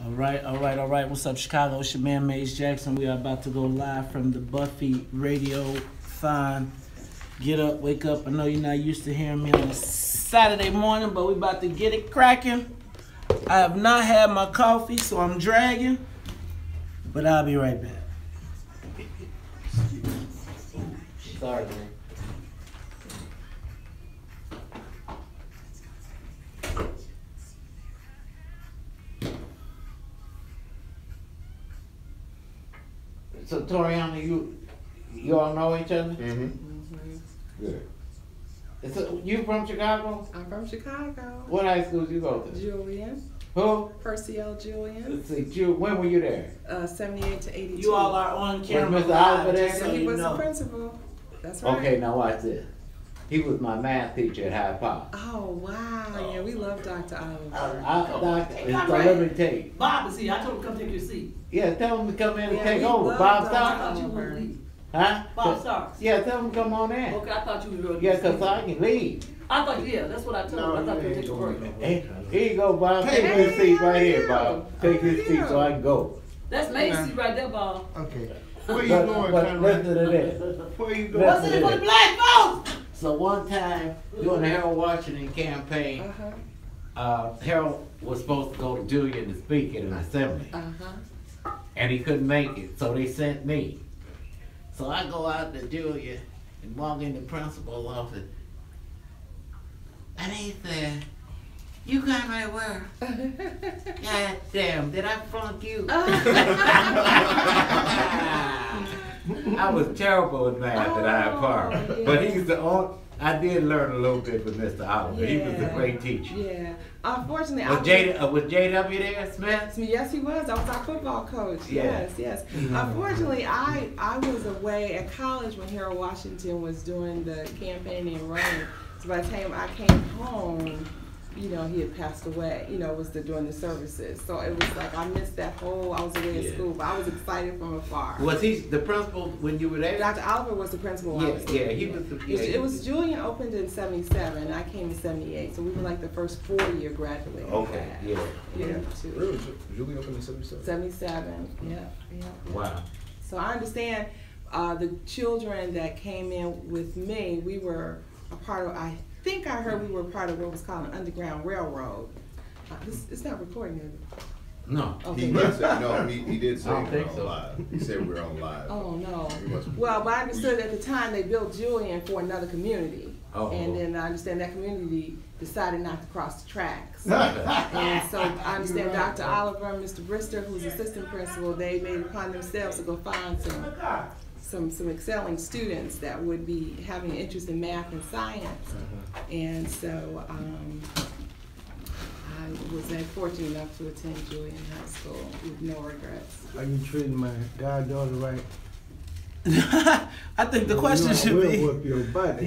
All right. What's up, Chicago? It's your man, Maze Jackson. We are about to go live from the BUFI Radiothon. Get up, wake up. I know you're not used to hearing me on a Saturday morning, but we about to get it cracking. I have not had my coffee, so I'm dragging, but I'll be right back. Sorry, man. So, Toriana, you all know each other? Mm-hmm. Good. So, you from Chicago? I'm from Chicago. What high school did you go to? Julian. Who? Percy L. Julian. Let's see, when were you there? 78 to 82. You all are on camera. Was Mr. Oliver there? So He you was know. the principal. That's right. Okay, now watch this. He was my math teacher at High Power. Oh, wow. Yeah, we love Dr. Oliver. Let me tell you. Bob is here. I told him to come take your seat. Yeah, tell him to come in and Yeah, take we over. love Bob Dr. I Starks? thought you were going to leave. Huh? Bob Starks. Yeah, tell him to come on in. Okay, I thought you were going to Yeah, because I can leave. I thought, yeah, that's what I told him. I thought you were take a break. Hey, here you go, Bob. Take his seat right here, Bob. Take his seat so I can go. That's Macy right there, Bob. Okay. Where you But going, listen to Conrad? this. Where you going? What's in it for the black folks? So one time, during the Harold Washington campaign, Harold was supposed to go to Julian to speak in an assembly. And he couldn't make it, so they sent me. So I go out to Julia and walk in the principal's office. And he said, "You come right where? God damn, did I flunk you?" I was terrible at math at Hyde Park. Yeah. But he's the only, I did learn a little bit from Mr. Oliver. He was a Yeah. great teacher. Yeah. Unfortunately, Was JW there, Smith? Yes, he was. I was our football coach. Yeah. Yes. Unfortunately, I was away at college when Harold Washington was doing the campaign and running. So by the time I came home, he had passed away, during the services. So it was like I missed that whole, I was away at school, but I was excited from afar. Was he the principal when you were there? Dr. Oliver was the principal when I was there. he was the It was Julian opened in 77, and I came in 78, so we were like the first 4-year graduating Okay, class. yeah. Too. Really? Julie opened in 77? 77, yeah. Wow. So I understand the children that came in with me, we were a part of, I think I heard we were part of what was called an Underground Railroad. It's not recording, is it? No. Okay. He did say, no, he did say I don't we're think on so. live. He said we're on live. Oh, no. He must- Well, but I understood at the time they built Julian for another community. Oh. And then I understand that community decided not to cross the tracks. And so I understand Dr. Oliver and Mr. Brister, who's assistant principal, they made it upon themselves to go find some excelling students that would be having an interest in math and science. And so I was fortunate enough to attend Julian High School with no regrets. Are you treating my goddaughter right? I think the question should We'll be, whoop your butt.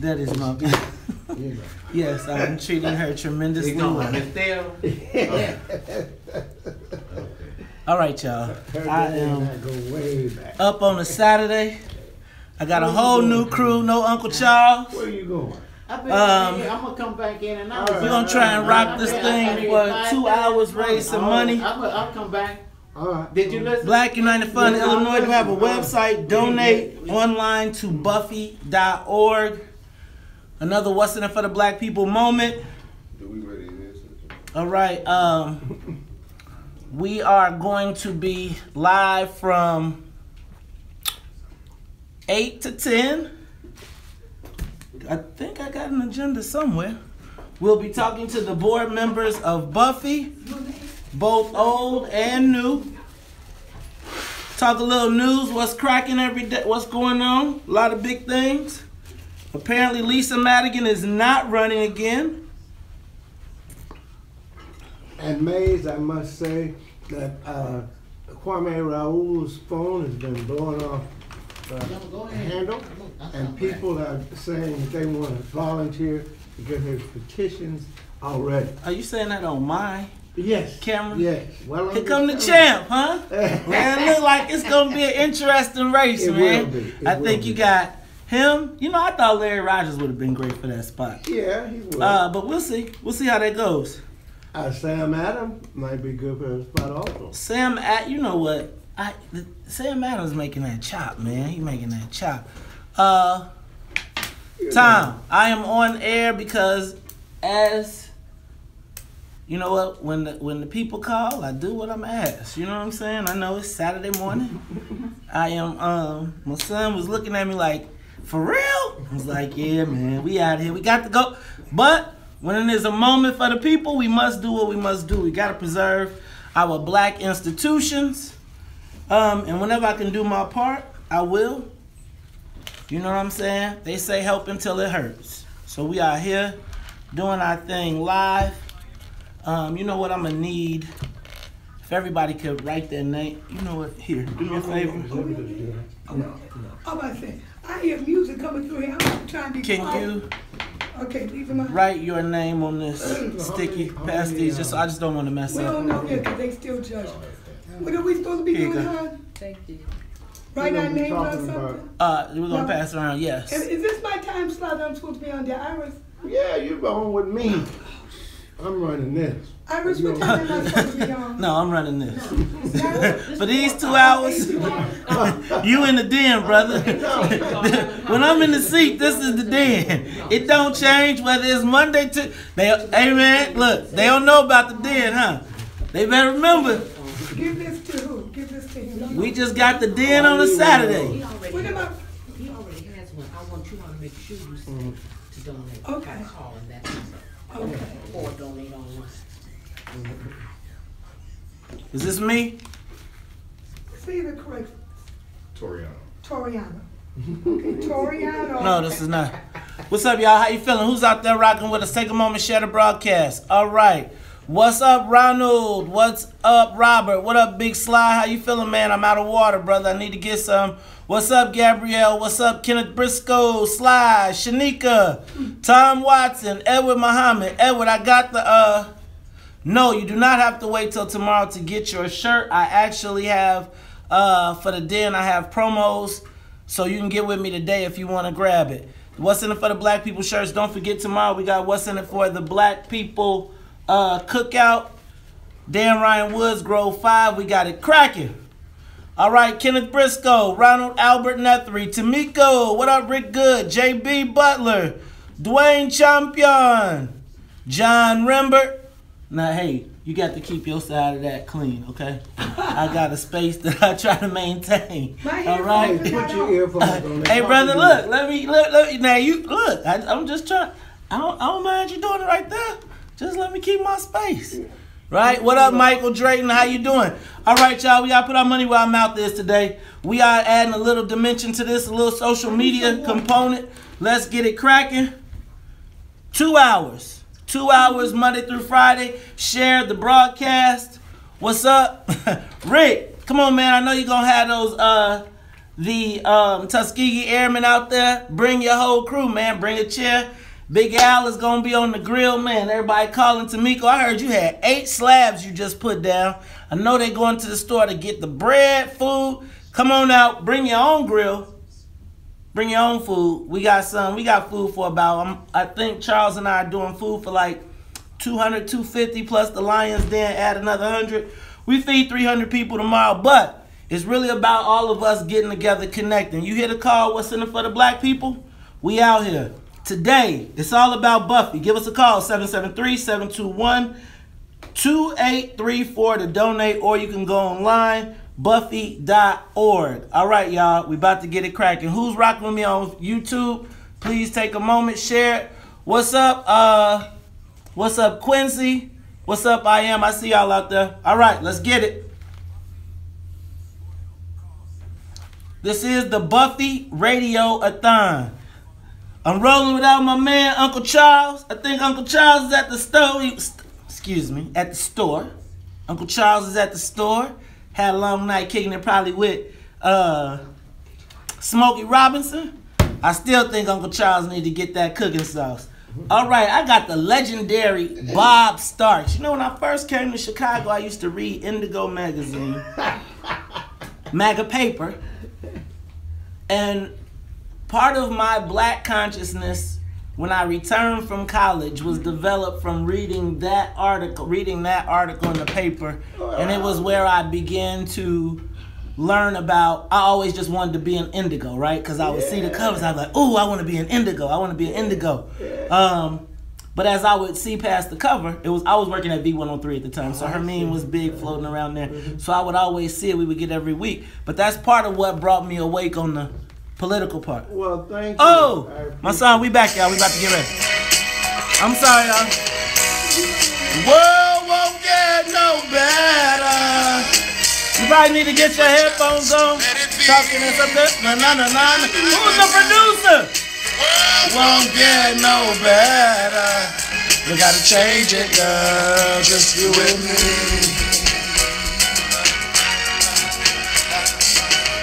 that is my. Yes, I'm treating her tremendously well. All right, y'all. I am go way back. up on a Saturday. I got a whole new crew. No Uncle Charles. Where you going? I'm gonna come back in and out. We're gonna try and rock this thing for 2 hours, raise some money. I'll come back. All right. Did you listen? Black United Fund Illinois. We have a website. Donate online to buffy.org. Another What's in it for the Black People moment. Do we ready this? All right. We are going to be live from 8 to 10. I think I got an agenda somewhere. We'll be talking to the board members of BUFI, both old and new. Talk a little news, what's cracking every day, what's going on. A lot of big things. Apparently Lisa Madigan is not running again. And Maze, I must say that Kwame Raoul's phone has been blowing off the handle, and people are saying that they want to volunteer to get their petitions already. Are you saying that on my Yes. camera? Yes. Well, Here come the champ, huh? Man, it look like it's gonna be an interesting race, It man. will be. It I will think you be. got him. I thought Larry Rogers would have been great for that spot. Yeah, he will. But we'll see. We'll see how that goes. Sam Adams might be good for a spot also. You know what? Sam Adams making that chop, man. He making that chop. Tom, I am on air because as you know what, when the people call, I do what I'm asked. You know what I'm saying? I know it's Saturday morning. I am my son was looking at me like, for real? I was like, yeah, man, we out here. We got to go. But when there's a moment for the people, we must do what we must do. We got to preserve our black institutions. And whenever I can do my part, I will. You know what I'm saying? They say help until it hurts. So we are here doing our thing live. You know what I'm going to need? If everybody could write their name. You know what? Here, do me a favor. No. I'm about to say, I hear music coming through here. I'm trying to be Can quiet. you Okay, leave him out. write your name on this sticky past these? I just don't want to mess We up. don't know yet because they still judge. What are we supposed to be Here you doing, go. hon? Thank you. Write our names on Talking something? We're going to pass around, yes. Is this my time slot I'm supposed to be on there? Iris? Yeah, you're on with me. I'm running this. Iris, what time am I supposed to be on? No, I'm running this. For these 2 hours, you in the den, brother. When I'm in the seat, this is the den. It don't change whether it's Monday to... Hey, man, look, they don't know about the den, huh? They better remember. Give this to who? Give this to him. We just got the den on a Saturday. What about... He already has one. I want you to make sure you send to donate. Okay. By calling that number. Okay. Or donate online. Is this me? Say the correct. Toriano. Toriano. Okay, Toriano. No, this is not. What's up, y'all? How you feeling? Who's out there rocking with us? Take a moment, share the broadcast. All right. What's up, Ronald? What's up, Robert? What up, Big Sly? How you feeling, man? I'm out of water, brother. I need to get some. What's up, Gabrielle? What's up, Kenneth Briscoe, Sly, Shanika, Tom Watson, Edward Muhammad. Edward, I got the, no, you do not have to wait till tomorrow to get your shirt. I actually have, for the den, I have promos, so you can get with me today if you want to grab it. What's in it for the Black People shirts? Don't forget tomorrow we got What's in it for the Black People cookout. Dan Ryan Woods, Grove 5. We got it cracking. All right, Kenneth Briscoe, Ronald Albert Nethery, Tamiko, what up, Rick Good, JB Butler, Dwayne Champion, John Rembert. Now, hey, you got to keep your side of that clean, okay? I got a space that I try to maintain. All right. Hey, put your earphones on. Hey, brother, look. Let me. Now you look. I'm just trying. I don't mind you doing it right there. Just let me keep my space. Right? What up, Michael Drayton? How you doing? All right, y'all. We got to put our money where our mouth is today. We are adding a little dimension to this, a little social media component. Let's get it cracking. 2 hours. 2 hours, Monday through Friday. Share the broadcast. What's up? Rick, come on, man. I know you're going to have those, Tuskegee Airmen out there. Bring your whole crew, man. Bring a chair. Big Al is going to be on the grill, man. Everybody calling Tamiko. I heard you had 8 slabs you just put down. I know they're going to the store to get the bread, food. Come on out. Bring your own grill. Bring your own food. We got food for about, I think Charles and I are doing food for like 200, 250 plus the Lions Den, add another 100. We feed 300 people tomorrow, but it's really about all of us getting together, connecting. You hear the call, What's in it for the Black People? We out here. Today, it's all about Buffy. Give us a call, 773-721-2834 to donate, or you can go online, buffy.org. All right, y'all, we about to get it cracking. Who's rocking with me on YouTube? Please take a moment, share it. What's up, Quincy? What's up, I Am? I see y'all out there. All right, let's get it. This is the Buffy Radio-a-thon. I'm rolling without my man, Uncle Charles. I think Uncle Charles is at the store. At the store. Uncle Charles is at the store. Had a long night kicking it probably with Smokey Robinson. I still think Uncle Charles need to get that cooking sauce. All right, I got the legendary Bob Starks. You know, when I first came to Chicago, I used to read Indigo magazine, MAGA paper, and part of my black consciousness when I returned from college was developed from reading that article in the paper, and it was where I began to learn about. I always just wanted to be an indigo, right? Because I would see the covers, I'd be like, "Oh, I want to be an indigo. I want to be an indigo." But as I would see past the cover, I was working at V103 at the time, so Hermine was big floating around there. So I would always see it. We would get every week. But that's part of what brought me awake on the political part. Well, thank you. Oh, my son, we back, y'all. We about to get ready. I'm sorry, y'all. The world won't get no better. You probably need to get your headphones on. Talking and something. Na-na-na-na. Who's the producer? Won't get no better. We gotta change it, girl. Just you and me.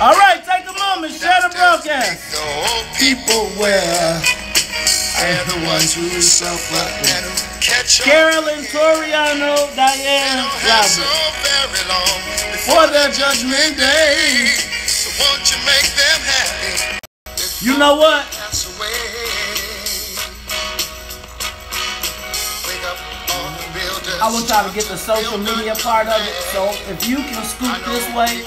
All right, take a moment, share the broadcast. People where and the ones who suffer. Carolyn Toriano, Diane Robert. For their judgment day. So won't you make them happy? You know what? I will try to get the social media part of it. So if you can scoot this way,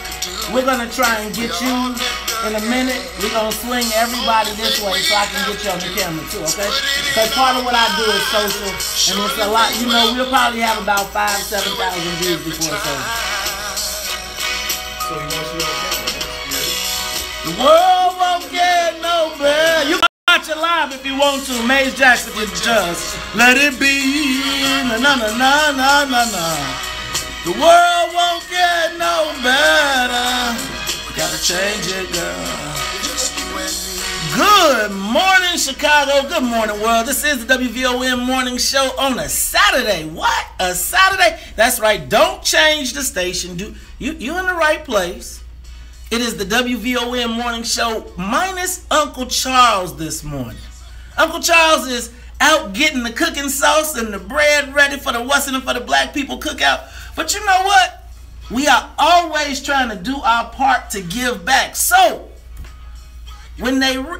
we're gonna try and get you in a minute. We're gonna swing everybody this way so I can get you on the camera too, okay? Because part of what I do is social, and it's a lot. You know, we'll probably have about 5,000 to 7,000 views before it's over. So he wants you on camera. The world won't get no better. You can watch it live if you want to. Maze Jackson is just let it be. Na na na na na na na. The world won't get no better. Gotta change it, girl. Good morning, Chicago. Good morning, world. This is the WVOM Morning Show on a Saturday. What? A Saturday? That's right. Don't change the station. You're in the right place. It is the WVOM Morning Show minus Uncle Charles this morning. Uncle Charles is out getting the cooking sauce and the bread ready for the What's in It for the Black People cookout. But you know what? We are always trying to do our part to give back. So when Dr.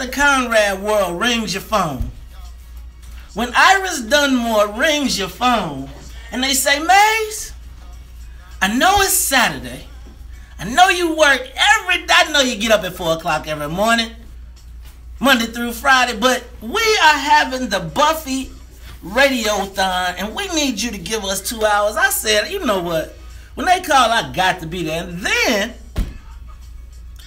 Conrad World rings your phone, when Iris Dunmore rings your phone, and they say, Maze, I know it's Saturday. I know you work I know you get up at 4 o'clock every morning, Monday through Friday, but we are having the BUFI Radiothon, and we need you to give us 2 hours. I said, you know what? When they call, I got to be there. And then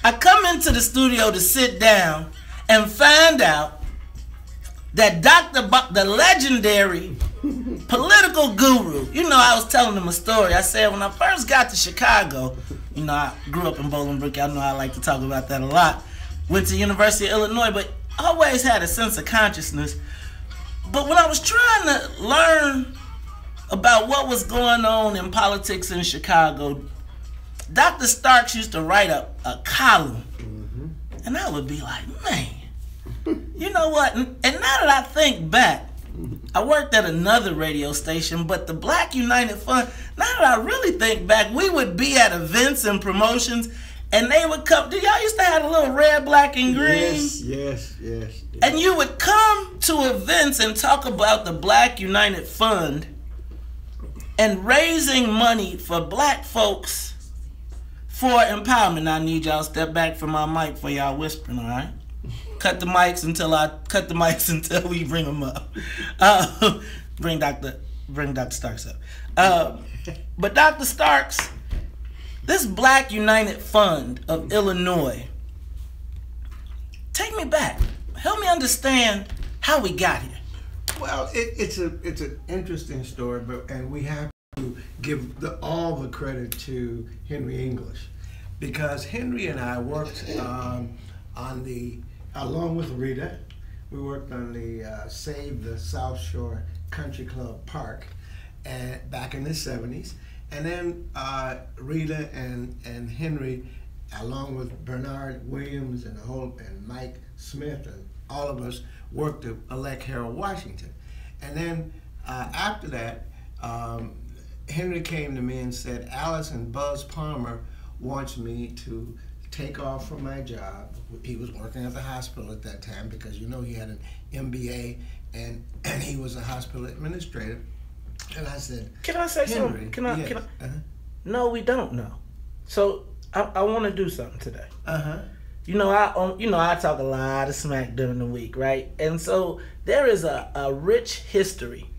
I come into the studio to sit down and find out that the legendary political guru, I was telling him a story. I said when I first got to Chicago, I grew up in Bolingbrook. I know I like to talk about that a lot. Went to University of Illinois, but always had a sense of consciousness. But when I was trying to learn about what was going on in politics in Chicago, Dr. Starks used to write a column. And I would be like, man, you know what? And now that I think back, I worked at another radio station, but the Black United Fund, now that I really think back, we would be at events and promotions, and they would come. Do y'all used to have a little red, black, and green? Yes. And you would come to events and talk about the Black United Fund and raising money for black folks for empowerment. I need y'all to step back from my mic for y'all whispering, all right? Cut the mics until we bring them up. Bring Dr. Starks up. But Dr. Starks, this Black United Fund of Illinois, take me back. Help me understand how we got here. Well, it's an interesting story, and we have to give all the credit to Henry English, because Henry and I worked along with Rita, we worked on the Save the South Shore Country Club Park back in the 70s. And then Rita and Henry, along with Bernard Williams and Mike Smith and all of us, worked to elect Harold Washington. And then after that, Henry came to me and said, Alice and Buzz Palmer wants me to take off from my job. He was working at the hospital at that time because you know he had an MBA and he was a hospital administrator. And I said, "Can I say Henry, something? Can I? yes. Can I? No, we don't know. So I want to do something today. You know, I talk a lot of smack during the week, right? And so there is a rich history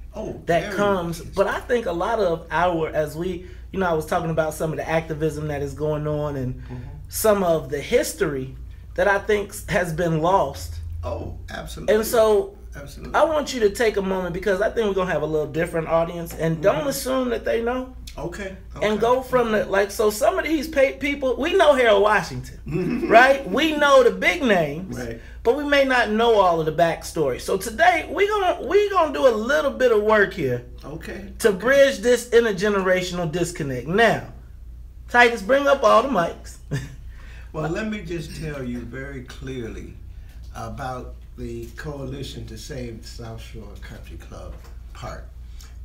that comes, but I think a lot of as we, I was talking about some of the activism that is going on and some of the history that I think has been lost. Oh, absolutely. And so absolutely. I want you to take a moment because I think we're going to have a little different audience and don't assume that they know. Okay. And go from so some of these people, we know Harold Washington, right? We know the big names, right, but we may not know all of the backstory. So today we gonna do a little bit of work here, to bridge this intergenerational disconnect. Now, Titus, bring up all the mics. Well, let me just tell you very clearly about the Coalition to Save the South Shore Country Club Park.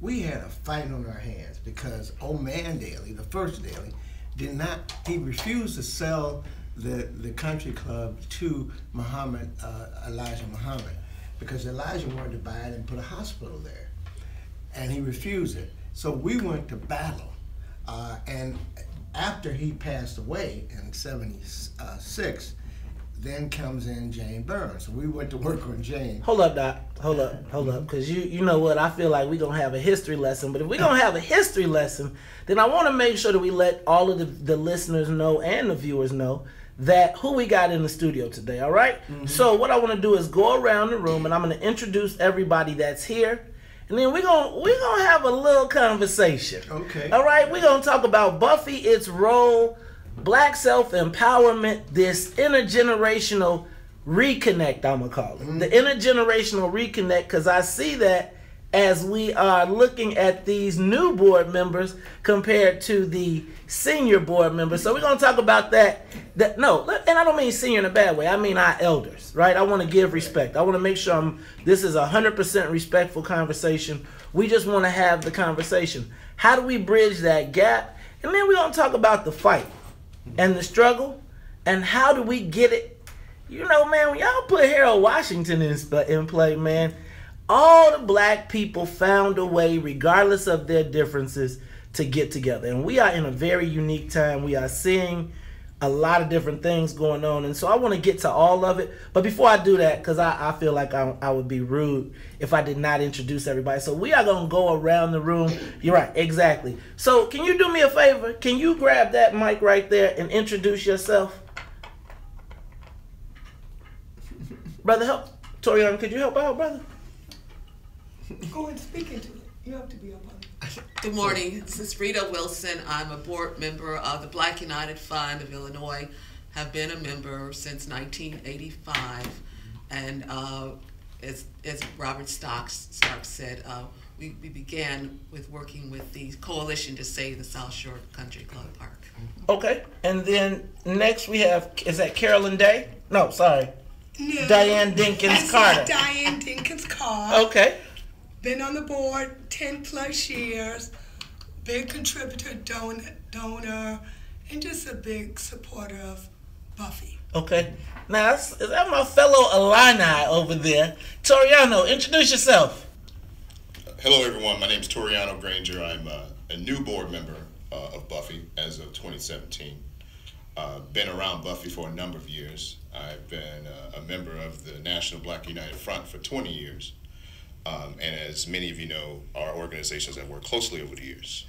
We had a fight on our hands because old man Daly, the first Daly, he refused to sell the country club to Elijah Muhammad, because Elijah wanted to buy it and put a hospital there. And he refused it. So we went to battle. And after he passed away in 76, then comes in Jane Burns. So we went to work on Jane. Hold up, Doc. Hold up. Because you know what? I feel like we're going to have a history lesson. But if we're going to have a history lesson, then I want to make sure that we let all of the listeners know and the viewers know that who we got in the studio today, all right? So what I want to do is go around the room, and I'm going to introduce everybody that's here. And then we're gonna have a little conversation. Okay. All right? We're going to talk about Buffy, its role, Black self-empowerment, this intergenerational reconnect, I'm going to call it. The intergenerational reconnect, because I see that as we are looking at these new board members compared to the senior board members. So we're going to talk about that. No, and I don't mean senior in a bad way. I mean our elders, right? I want to give respect. I want to make sure this is a 100% respectful conversation. We just want to have the conversation. How do we bridge that gap? And then we're going to talk about the fight and the struggle, and how do we get it? You know, man, when y'all put Harold Washington in play, man, all the black people found a way, regardless of their differences, to get together. And we are in a very unique time. We are seeing a lot of different things going on. And so I want to get to all of it. But before I do that, because I feel like I would be rude if I did not introduce everybody. So we are going to go around the room. You're right, exactly. So can you do me a favor? Can you grab that mic right there and introduce yourself? Brother, help. Torian, could you help out, brother? Go and speak into it. You have to be up on it. Good morning. This is Rita Wilson. I'm a board member of the Black United Fund of Illinois. Have been a member since 1985, and as Robert Starks said, we began with working with the Coalition to Save the South Shore Country Club Park. Okay, and then next we have, is that Carolyn Day? No, sorry. No, Diane Dinkins Carter. Not Diane Dinkins Carter. Okay. Been on the board 10 plus years. Big contributor, donor, and just a big supporter of Buffy. Okay. Now, is that my fellow Illini over there? Toriano, introduce yourself. Hello, everyone. My name is Toriano Granger. I'm a new board member of Buffy as of 2017. Been around Buffy for a number of years. I've been a member of the National Black United Front for 20 years. And as many of you know, our organizations have worked closely over the years.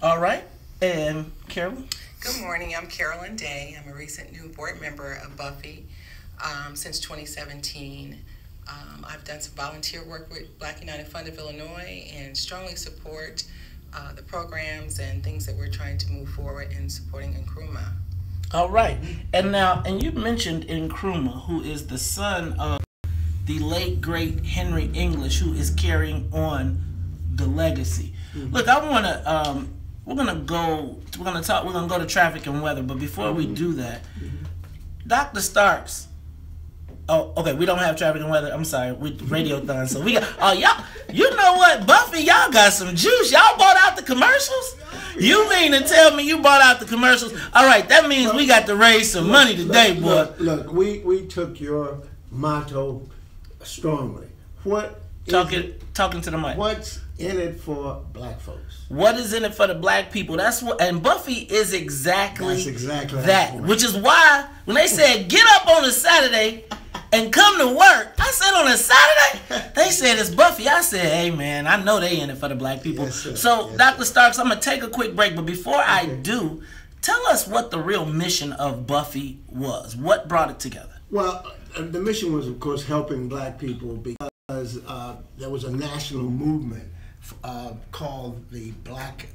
All right. And Carolyn? Good morning. I'm Carolyn Day. I'm a recent new board member of Buffy since 2017. I've done some volunteer work with Black United Fund of Illinois and strongly support the programs and things that we're trying to move forward in supporting Nkrumah. All right. And you mentioned Nkrumah, who is the son of the late, great Henry English, who is carrying on the legacy. Look, I want to, we're going to go to traffic and weather, but before we do that, Dr. Starks, oh, okay, we don't have traffic and weather, I'm sorry, we Radiothon, so we got, y'all, you know what, Buffy, y'all got some juice, y'all bought out the commercials? You mean to tell me you bought out the commercials? All right, that means we got to raise some money today, boy. Look, we took your motto strongly. Talking to the mic. What's in it for black folks? What is in it for the black people? That's what, and Buffy is exactly that. Which is why when they said get up on a Saturday and come to work, I said on a Saturday. They said it's Buffy. I said, hey man, I know they in it for the black people. Yes, sir. So Dr. Starks, I'm gonna take a quick break, but before I do, tell us what the real mission of Buffy was. What brought it together? Well, the mission was, of course, helping black people because there was a national movement called the Black,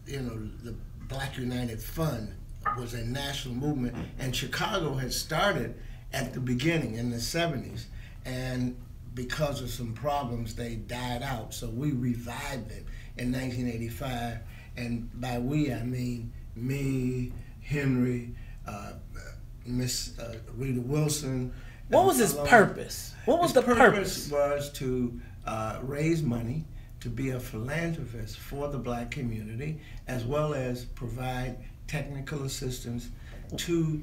the Black United Fund was a national movement, and Chicago had started at the beginning in the 70s, and because of some problems, they died out. So we revived them in 1985, and by we I mean me, Henry, Miss Rita Wilson. What was his purpose? What was the purpose? Was to raise money to be a philanthropist for the black community, as well as provide technical assistance to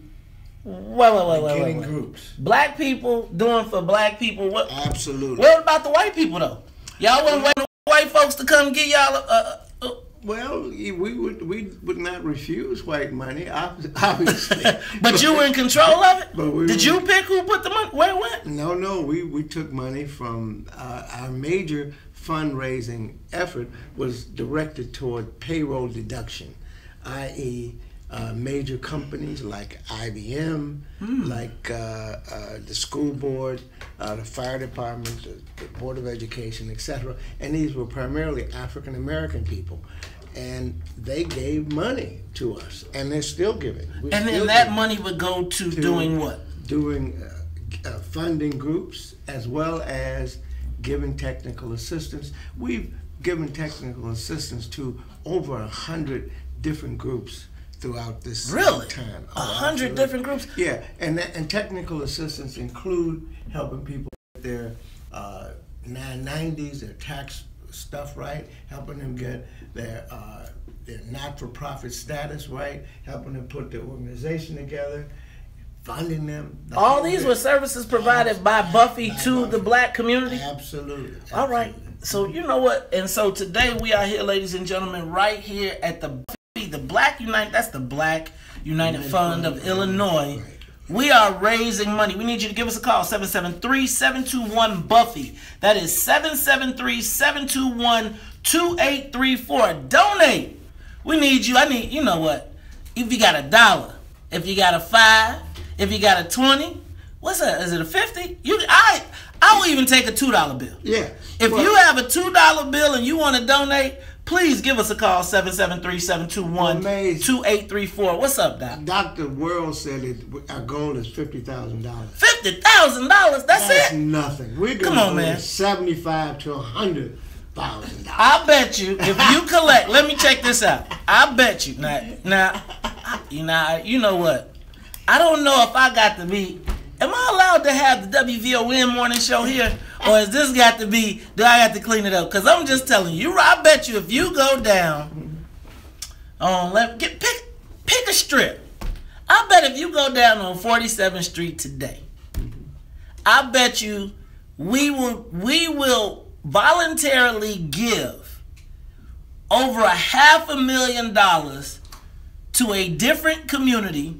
beginning groups. Black people doing for black people. What? Absolutely. What about the white people though? Y'all wasn't waiting for white folks to come get y'all Well, we would not refuse white money, obviously. But you were in control of it? Did you pick who put the money? Where it went? No, we took money from our major fundraising effort was directed toward payroll deduction, i.e. Major companies like IBM, like the school board, the fire department, the Board of Education, etc. And these were primarily African American people. And they gave money to us, and they're still giving. And then that money would go to doing what? Doing funding groups, as well as giving technical assistance. We've given technical assistance to over 100 different groups throughout this time. 100 different groups? Yeah, and technical assistance include helping people get their 990s, their tax stuff right, helping them get their not-for-profit status right, helping them put their organization together, funding them. All these were services provided by Buffy to the black community? Absolutely. All right. So you know what? And so today we are here, ladies and gentlemen, right here at the Black United, that's the Black United Fund of Illinois. We are raising money. We need you to give us a call, 773-721-BUFFY. That is 773-721-2834. Donate. We need you. You know what? If you got $1, if you got a $5, if you got a 20, what's that? Is it a 50? I will even take a $2 bill. Yeah. If you have a $2 bill and you want to donate, please give us a call, 773-721-2834. What's up, Doc? Dr. World said our goal is $50,000. $50,000? That's it? Nothing. We're going to go $75,000 to $100,000. I bet you if you collect, let me check this out. I bet you now, you know what? I don't know if I got to be. Am I allowed to have the WVON morning show here? Or is this got to be, do I have to clean it up? Because I'm just telling you, I bet you if you go down on, pick a strip. I bet if you go down on 47th Street today, I bet you we will voluntarily give over $500,000 to a different community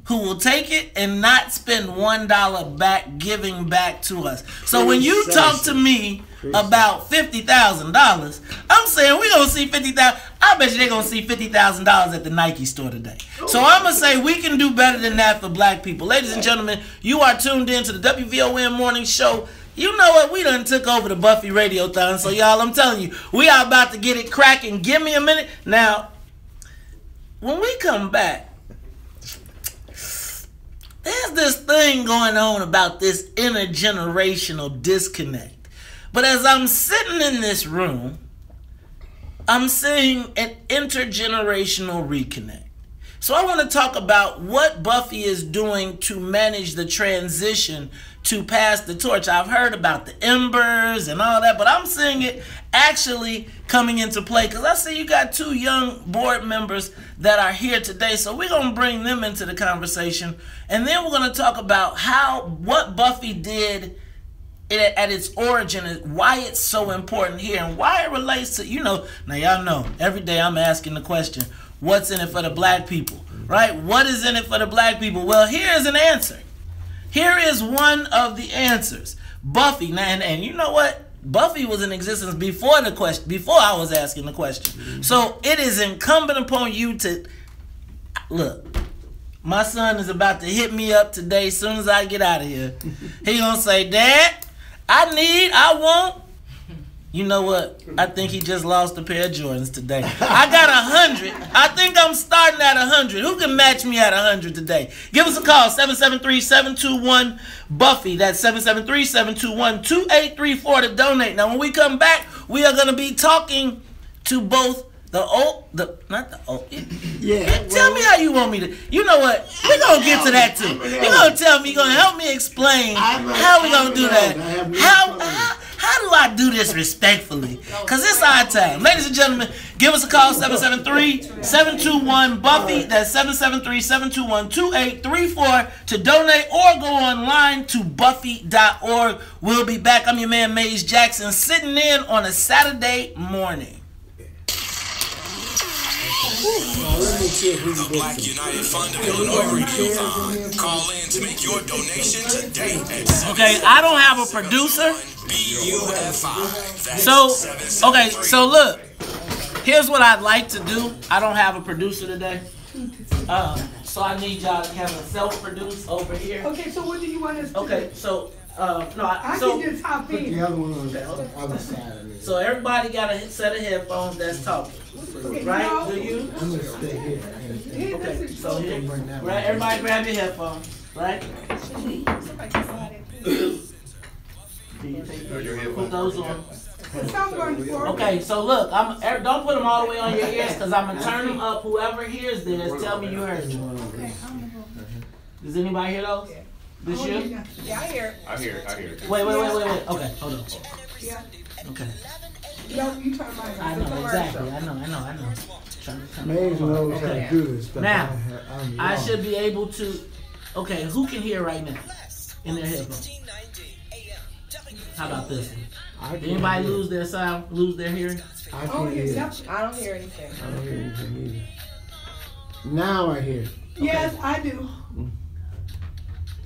who will take it and not spend $1 back giving back to us. So when you talk to me about $50,000, I'm saying we're going to see $50,000. I bet you they're going to see $50,000 at the Nike store today. So I'm going to say we can do better than that for black people. Ladies and gentlemen, you are tuned in to the WVON Morning Show. You know what? We done took over the Buffy Radiothon. So y'all, I'm telling you, we are about to get it cracking. Give me a minute. Now, when we come back, there's this thing going on about this intergenerational disconnect. But as I'm sitting in this room, I'm seeing an intergenerational reconnect. So I want to talk about what Buffy is doing to manage the transition to pass the torch. I've heard about the embers and all that, but I'm seeing it actually coming into play because I see you got 2 young board members that are here today. So we're going to bring them into the conversation, and then we're going to talk about what BUFI did at its origin and why it's so important here and why it relates to, now y'all know, every day I'm asking the question, what's in it for the black people, right? What is in it for the black people? Well, here's an answer. Here is one of the answers. BUFI, and you know what? BUFI was in existence before the question, before I was asking the question. So it is incumbent upon you to look. My son is about to hit me up today as soon as I get out of here. He gonna say, Dad, I want. You know what? I think he just lost a pair of Jordans today. I got 100. I think I'm starting at 100. Who can match me at 100 today? Give us a call, 773-721-BUFI. That's 773-721-2834 to donate. Now, when we come back, we are going to be talking to both tell me how you want me to. You know what? We're going to get to that too. You're going to tell me, you're going to help me explain how we're going to do that. How do I do this respectfully? Because it's our time. Ladies and gentlemen, give us a call, 773-721-BUFI. That's 773-721-2834 to donate or go online to buffy.org. We'll be back. I'm your man, Maze Jackson, sitting in on a Saturday morning. The Black United Fund of Illinois Radiothon. Call in to make your donation today at Okay, I don't have a producer. BUFI. So look, here's what I'd like to do. I don't have a producer today. So I need y'all to kind of self-produce over here. Okay, so what do you want us to do? Okay, so I can just hop in. The other one on the other side of me. So everybody got a set of headphones that's talking, right? No. Do you? I'm gonna stay here. Okay, so here, right? Everybody grab your headphones, right? Put those on. Okay, so look, don't put them all the way on your ears because I'm gonna turn them up. Whoever hears this, tell me you heard them. Does anybody hear those? This you? Yeah, I hear it. I hear it. Wait. Okay, hold on. Yeah. Okay. No, you turn mine. I know, exactly. I know. Maze knows how to do this stuff. Now, I should be able to. Okay, who can hear right now in their headphones? How about this one? Did anybody lose their sound, lose their hearing? I can't hear. I don't hear anything. I don't hear anything either. Now I hear. Yes, I do.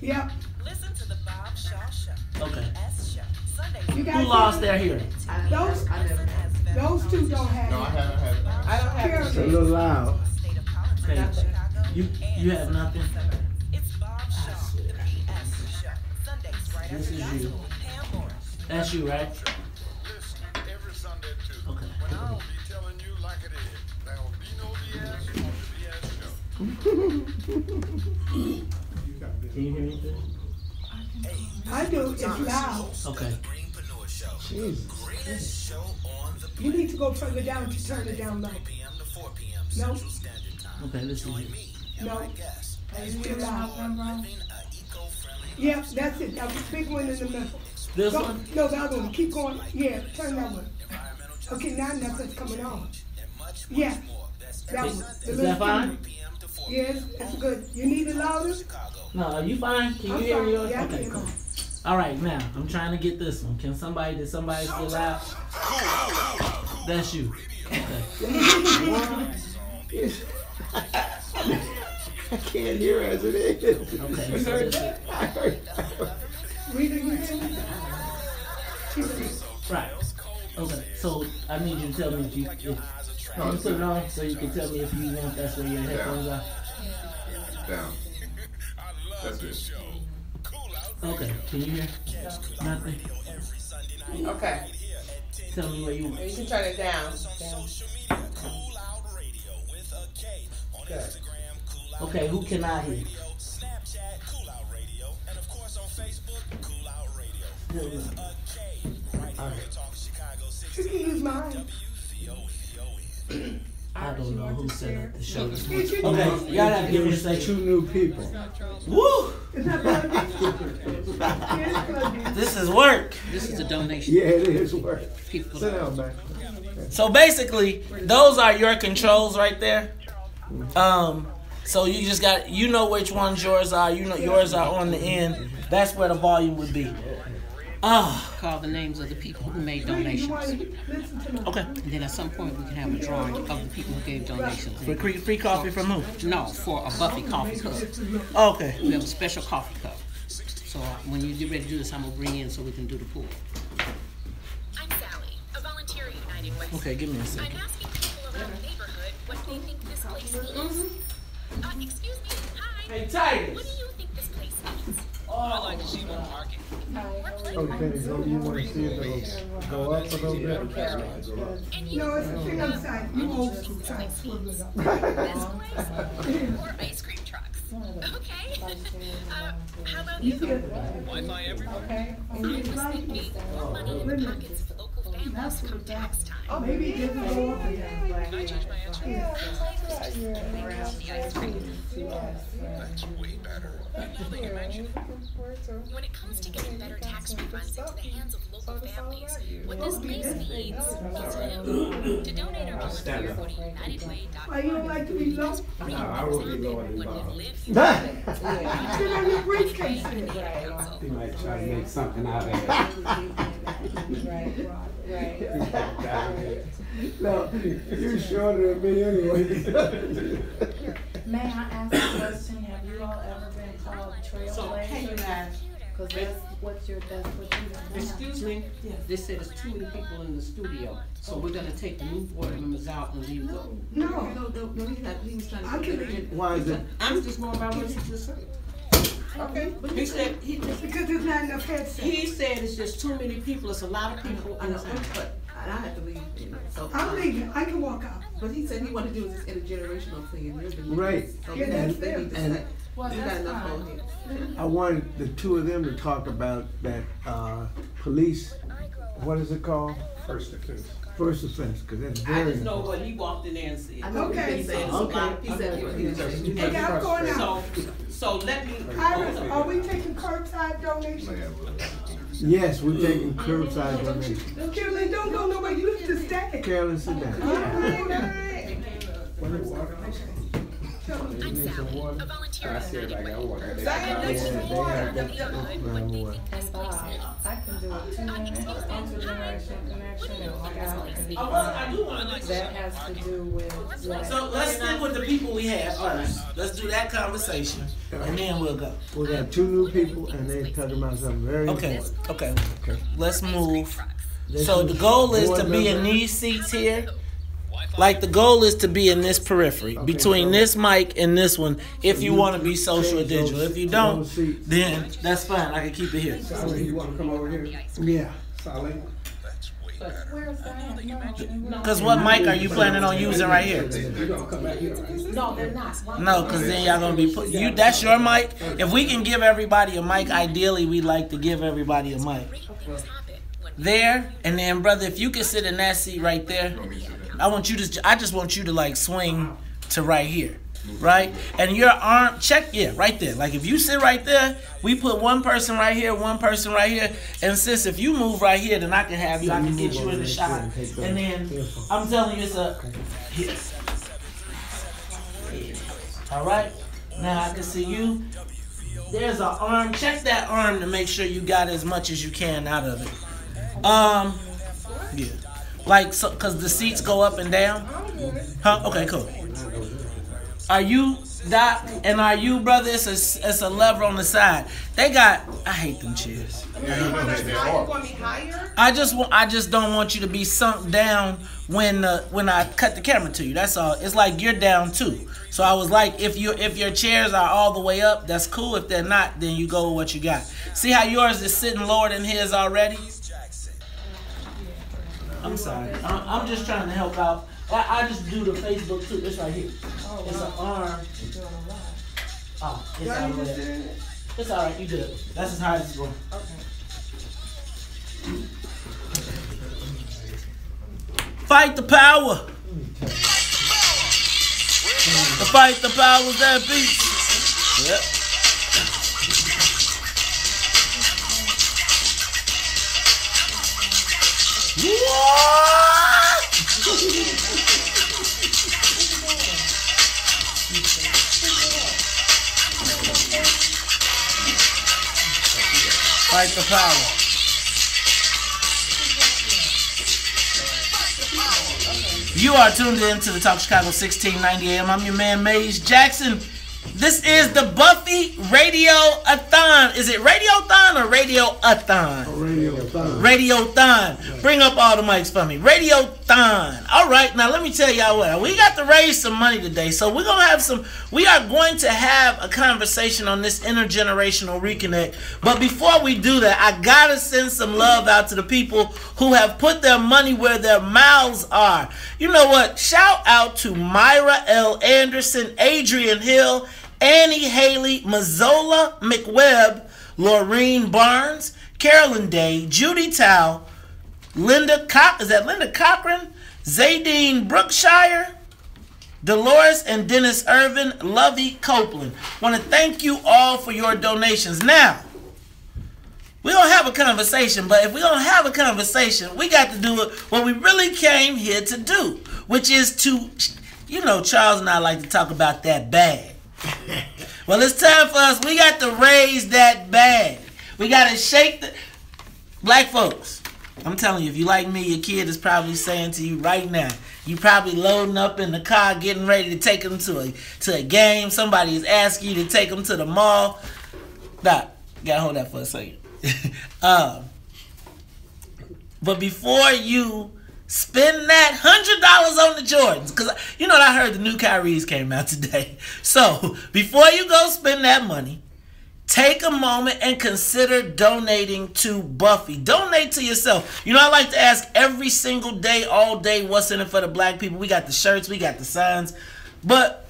Yep. Okay. You Who lost their hearing? Those two don't have it. No, I haven't had it. I don't have It's a little loud. Okay. You have nothing? This is you. That's you, right? Okay. Can you hear anything? I do. It's loud. Okay. Jesus. You need to go further down to turn it down low. No. Okay, this is you. No. It's still loud. Yeah, that's it. That was the big one in the middle. This one? No, the other one. Keep going. Yeah, turn that one. Okay, now nothing's coming on. Yeah. That one. Is that fine? Yes, it's good. You need it louder? No, are you fine? Can you I'm hear fine. yours? Yeah, I Okay, can. cool. All right, now, I'm trying to get this one. Did somebody still loud? That's you. Okay. I can't hear as it is. Okay, so this is, Rita, you hear me? right. Okay, so I need you to tell me if you put it on so you can tell me if you want that's where your headphones are. Down. That's it. Okay, can you hear? Nothing? Okay. Tell me where you You can turn it down. Good. Okay, who can I hear? You can use mine. I don't know who set up the show this morning. Okay, Okay, y'all gotta give me a There's second. 2 new people. Woo! This is work. This is a donation. Yeah, it is work. People. Sit down, man. So basically, those are your controls right there. So you just got, you know which ones yours are. You know yours are on the end. That's where the volume would be. Call the names of the people who made donations. Okay. And then at some point we can have a drawing of the people who gave donations. For free coffee from who? No, for a Buffy coffee cup. Okay. We have a special coffee cup. So when you get ready to do this, I'm gonna bring in so we can do the pool. I'm Sally, a volunteer at United West. Okay, give me a second. I'm asking people around the neighborhood what they think this place needs. Excuse me, hi. Hey, Titus. What do you think this place needs? I like to see more parking. Okay, so you want to see if it'll go up a little bit? No, it's a thing outside. You old school type. This place? Or ice cream trucks? Okay. How about you? Wi-Fi everywhere. I was thinking more money in the pockets of local families come tax time. Oh, maybe it doesn't go up again. Can I change my answer? The ice cream. That's way better. Now that you mention it. When it comes to getting better tax refunds into the hands of local families, what this place needs is you. To donate or volunteer, go to UnitedWay.org. Why you don't like to be low? No, I will be low in the bottom. Sit on your briefcase. He might try to make something out of it. No, you're shorter than me anyway. May I ask a question? Have you all ever been called trailblazers? Because that's what you do. Excuse me? They said there's too many people in the studio. So we're gonna take the new board members out and leave them. No. He was trying to. I can leave. Why is it? I'm just going by what he just said. Okay. He said, Because there's not enough headsets. he said it's just too many people, it's a lot of people in the house. And I had to leave. So, I'm leaving. I can walk out. but he said he wanted to do this intergenerational thing, and you're the Right. So Yeah, that's they need to and- say, you got enough on here. I wanted the 2 of them to talk about that police, what is it called? First offense. First offense, because that's I very just know important. what he walked in there and said. I know Okay. he said it's a lot. He said Hey, I'm going out. So let me. Iris, are we taking curbside donations? Yes, we're taking curbside donations. Carolyn, don't go nowhere. You need to stay. Carolyn, sit down. I'm Sally, a volunteer at I United got water. Way. Yeah, they have that brown water. And Bob, I can do a 2-minute intergenerational connection and walk out and be I do want to. That has to do with what? So let's stick with the people we have first. Let's do that conversation, and then we'll go. We got 2 new people and they're talking about something very Okay, important. okay. Let's move. So the goal is to be in these seats here. Like the goal is to be in this periphery, between this mic and this one, if you want to be social or digital. If you don't, then that's fine. I can keep it here. Sally, you want to come over here? Yeah. Sally? Where's that? No. Because what mic are you planning on using right here? You're going to come back here. No, they're not. No, because then y'all going to be put, you. That's your mic. If we can give everybody a mic, ideally we'd like to give everybody a mic. There, and then brother, if you can sit in that seat right there, I just want you to like swing to right here, right? And your arm, right there. Like if you sit right there, we put one person right here, and sis, if you move right here, then I can have you, I can get you in the shot. And then, I'm telling you, it's a, here. All right? Now I can see you. There's an arm, check that arm to make sure you got as much as you can out of it. Yeah. Like, so, cause the seats go up and down. Huh? Okay, cool. Are you, Doc, and are you, brother? It's a lever on the side. They got, I hate them chairs. I just don't want you to be sunk down when I cut the camera to you. That's all. It's like you're down too. So I was like, if your chairs are all the way up, that's cool. If they're not, then you go with what you got. See how yours is sitting lower than his already? I'm sorry. I'm just trying to help out. I just do the Facebook too. It's right here. It's an arm. Oh, it's all right. It's all right. You good. That's as high as it's going. Fight the power. The fight, the powers that be. Yep. What? Fight the power. You are tuned in to the Talk Chicago 1690 AM. I'm your man, Maze Jackson. This is the Buffy Radiothon. Is it Radiothon or Radiothon? Radiothon. Radiothon. Bring up all the mics for me. Radiothon. All right, now let me tell y'all what. We got to raise some money today, so we are going to have a conversation on this intergenerational reconnect. But before we do that, I gotta send some love out to the people who have put their money where their mouths are. You know what? Shout out to Myra L. Anderson, Adrian Hill, Annie Haley, Mazzola McWebb, Laureen Barnes, Carolyn Day, Judy Tao, Linda Cochran, Zadine Brookshire, Dolores and Dennis Irvin, Lovey Copeland. Want to thank you all for your donations. Now, we're going to have a conversation, but if we're going to have a conversation, we got to do it what we really came here to do, which is to, you know, Charles and I like to talk about that bag. Well, it's time for us. We got to raise that bag. We got to shake the... Black folks, I'm telling you, if you like me, your kid is probably saying to you right now, you probably loading up in the car, getting ready to take them to a game. Somebody is asking you to take them to the mall. Doc, gotta hold that for a second. But before you spend that $100 on the Jordans, because you know I heard the new Kyries came out today. So before you go spend that money, take a moment and consider donating to Buffy. Donate to yourself. You know, I like to ask every single day, all day, what's in it for the black people. We got the shirts, we got the signs. But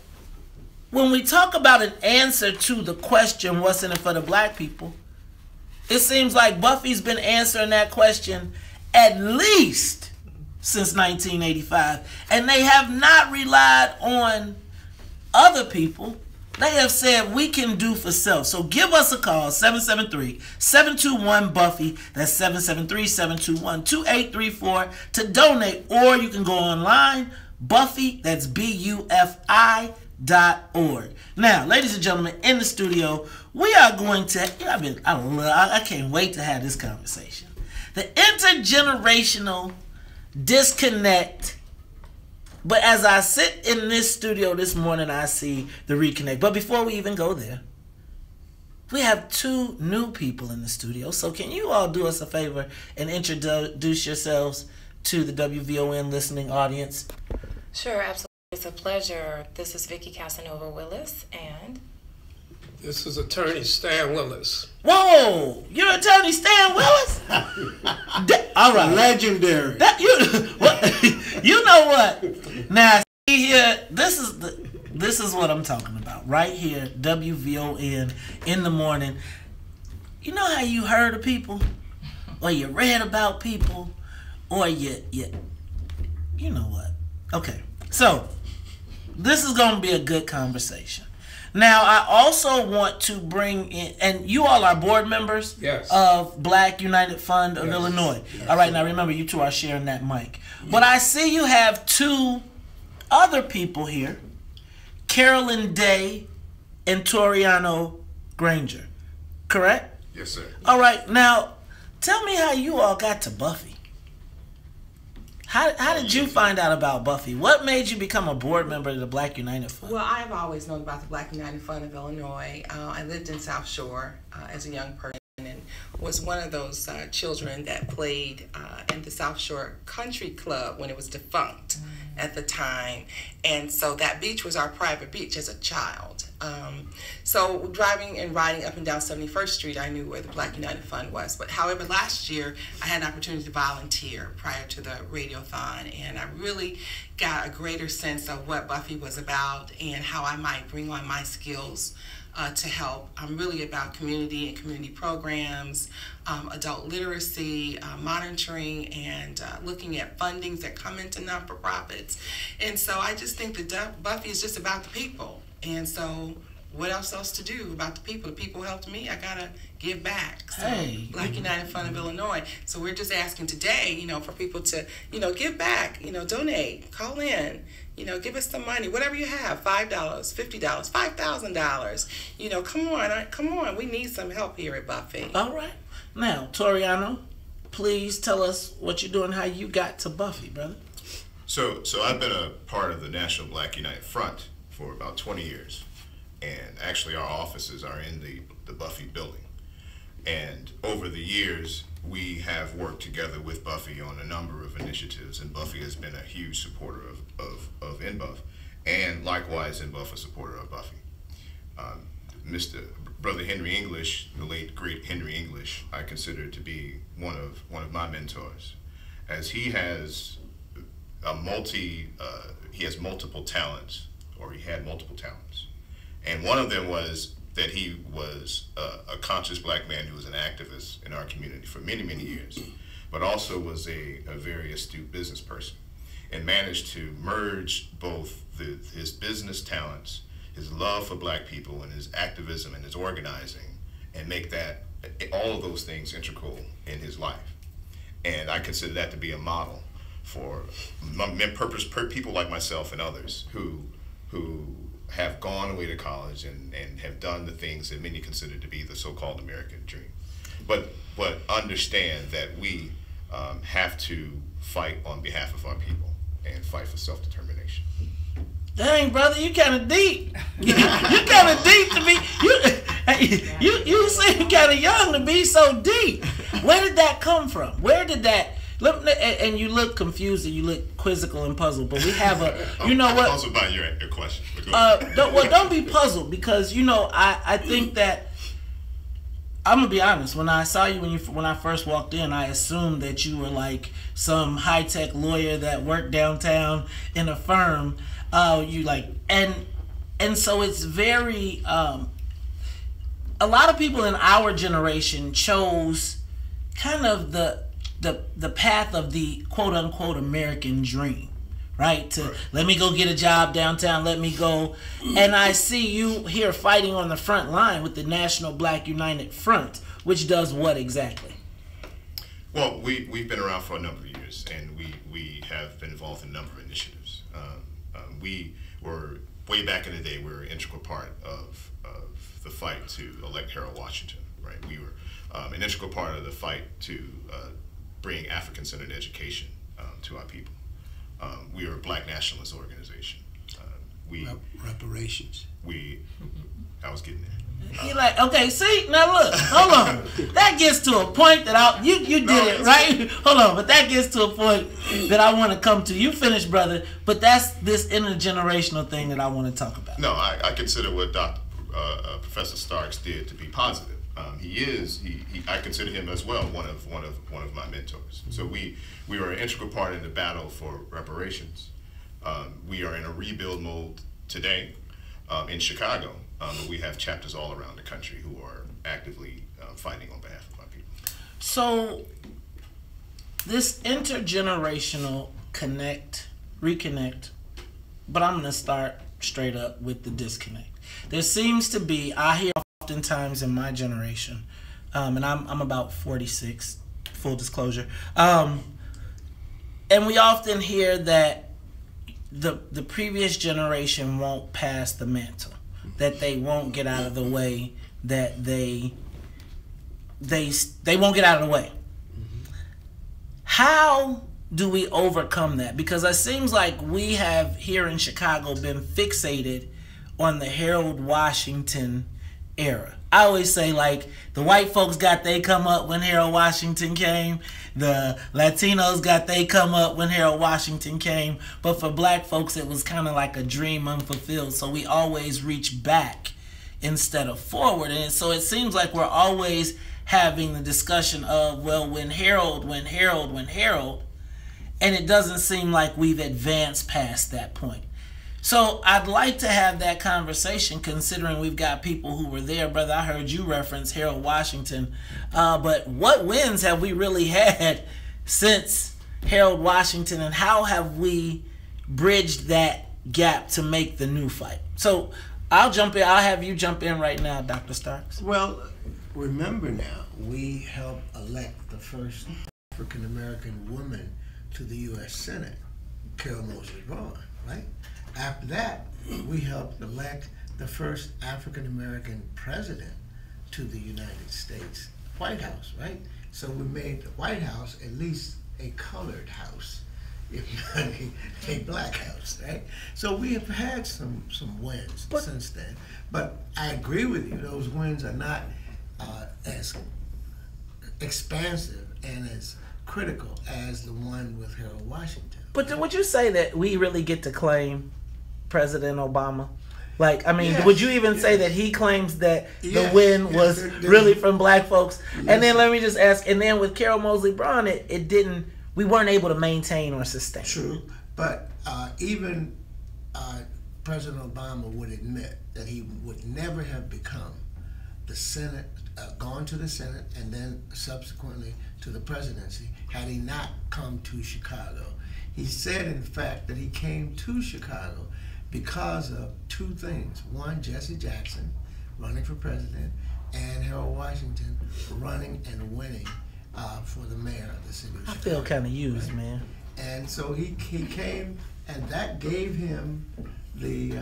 when we talk about an answer to the question, what's in it for the black people, it seems like Buffy's been answering that question at least since 1985. And they have not relied on other people. They have said we can do for self. So give us a call, 773-721-BUFFY. That's 773-721-2834 to donate. Or you can go online, Buffy, that's BUFI.org. Now, ladies and gentlemen, in the studio, we are going to, I can't wait to have this conversation. The intergenerational disconnect. But as I sit in this studio this morning, I see the reconnect. But before we even go there, we have two new people in the studio. So can you all do us a favor and introduce yourselves to the WVON listening audience? Sure, absolutely. It's a pleasure. This is Vicki Casanova Willis, and this is Attorney Stan Willis. Whoa! You're Attorney Stan Willis? All right. Legendary. You know what? Now, see here, this is what I'm talking about. Right here, WVON in the morning. You know how you heard of people? Or you read about people? Or you know what? Okay, so this is going to be a good conversation. Now, I also want to bring in, and you all are board members of Black United Fund of Illinois. Yes. All right, now remember, you two are sharing that mic. But I see you have two other people here, Carolyn Day and Toriano Granger, correct? Yes, sir. All right, now, tell me how you all got to Buffy. How did you find out about Buffy? What made you become a board member of the Black United Fund? Well, I've always known about the Black United Fund of Illinois. I lived in South Shore as a young person and was one of those children that played in the South Shore Country Club when it was defunct at the time. And so that beach was our private beach as a child. So driving and riding up and down 71st Street, I knew where the Black United Fund was. But however, last year, I had an opportunity to volunteer prior to the Radiothon, and I really got a greater sense of what Buffy was about and how I might bring on my skills to help. I'm really about community and community programs, adult literacy, monitoring, and looking at fundings that come into non-for-profits. And so I just think that BUFI is just about the people. And so what else to do about the people? The people helped me, I gotta give back. So Black United Fund of Illinois. So we're just asking today, for people to, give back, donate, call in, give us some money, whatever you have, $5, $50, $5,000. Come on, we need some help here at BUFI. All right. Now, Toriano, please tell us what you're doing, how you got to BUFI, brother. So I've been a part of the National Black United Front for about 20 years. And actually our offices are in the BUFI building. And over the years, we have worked together with BUFI on a number of initiatives, and BUFI has been a huge supporter of NBUF, and likewise NBUF a supporter of BUFI. Brother Henry English, the late great Henry English, I consider to be one of my mentors, as he has he has multiple talents, or he had multiple talents. And one of them was that he was a conscious black man who was an activist in our community for many, many years, but also was a very astute business person, and managed to merge both his business talents, his love for black people, and his activism and his organizing, and make that, all of those things, integral in his life. And I consider that to be a model for people like myself and others who have gone away to college and have done the things that many consider to be the so-called American dream. But understand that we have to fight on behalf of our people and fight for self-determination. Dang, brother, you kind of deep. You kind of deep to be. You seem kind of young to be so deep. Where did that come from? Where did that? Look, and you look confused and you look quizzical and puzzled. But we have a, you know what? I'm puzzled by your question. Don't be puzzled, because I think that, I'm gonna be honest. When I saw you when I first walked in, I assumed that you were like some high-tech lawyer that worked downtown in a firm. And so it's very. A lot of people in our generation chose kind of the path of the quote-unquote American dream, right? Let me go get a job downtown, let me go. And I see you here fighting on the front line with the National Black United Front, which does what exactly? Well, we've been around for a number of years, and we have been involved in a number of initiatives. We were, way back in the day, we were an integral part of the fight to elect Harold Washington, right? We were an integral part of the fight to bring African-centered education to our people. We are a black nationalist organization. Reparations. I was getting there. You're like, okay, see, now look, hold on. That gets to a point that you did it, right? Hold on, but that gets to a point that I want to come to. You finish, brother, but that's this intergenerational thing that I want to talk about. No, I consider what Professor Starks did to be positive. I consider him as well one of my mentors. So we are an integral part in the battle for reparations. We are in a rebuild mode today in Chicago, but we have chapters all around the country who are actively fighting on behalf of our people. So this intergenerational reconnect, but I'm gonna start straight up with the disconnect. There seems to be, I hear oftentimes in my generation, and I'm about 46, full disclosure, and we often hear that the previous generation won't pass the mantle, that they won't get out of the way, that they won't get out of the way. How do we overcome that? Because it seems like we have here in Chicago been fixated on the Harold Washington era. I always say, like, the white folks got they come up when Harold Washington came. The Latinos got they come up when Harold Washington came. But for black folks, it was kind of like a dream unfulfilled. So we always reach back instead of forward. And so it seems like we're always having the discussion of, well, when Harold. And it doesn't seem like we've advanced past that point. So I'd like to have that conversation, considering we've got people who were there. Brother, I heard you reference Harold Washington. But what wins have we really had since Harold Washington, and how have we bridged that gap to make the new fight? So I'll jump in. I'll have you jump in right now, Dr. Starks. Well, remember now, we helped elect the first African-American woman to the U.S. Senate, Carol Moses Braun, right? After that, we helped elect the first African-American president to the United States White House, right? So we made the White House at least a colored house, if not a black house, right? So we have had some wins since then. But I agree with you, those wins are not as expansive and as critical as the one with Harold Washington. But would you say that we really get to claim President Obama? Like, I mean, Yes, would you even say that he claims that the win was really from black folks? And then let me just ask, and then with Carol Moseley Braun, it didn't, we weren't able to maintain or sustain. True, but even President Obama would admit that he would never have become the Senate, gone to the Senate, and then subsequently to the presidency had he not come to Chicago. He said, in fact, that he came to Chicago because of two things. One, Jesse Jackson running for president, and Harold Washington running and winning for the mayor of the city of Chicago. I feel kind of used, man. And so he came, and that gave him the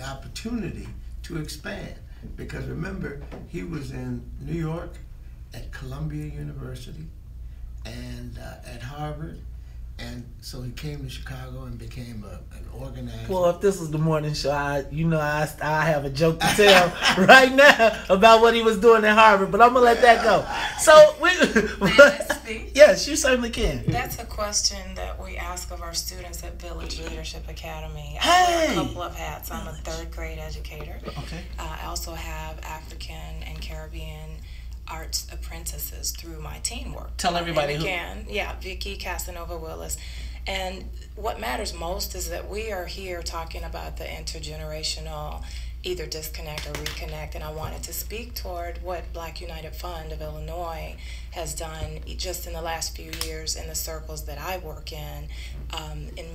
opportunity to expand. Because remember, he was in New York at Columbia University and at Harvard. And so he came to Chicago and became an organizer. Well, if this was the morning show, I have a joke to tell right now about what he was doing at Harvard, but I'm going to let that go. So, yes, you certainly can. That's a question that we ask of our students at Village Leadership Academy. Hey! I wear a couple of hats. I'm a third grade educator. Okay. I also have African and Caribbean arts apprentices through my teen work. Tell everybody and again, Vicky Casanova Willis. And what matters most is that we are here talking about the intergenerational either disconnect or reconnect, and I wanted to speak toward what Black United Fund of Illinois has done just in the last few years in the circles that I work in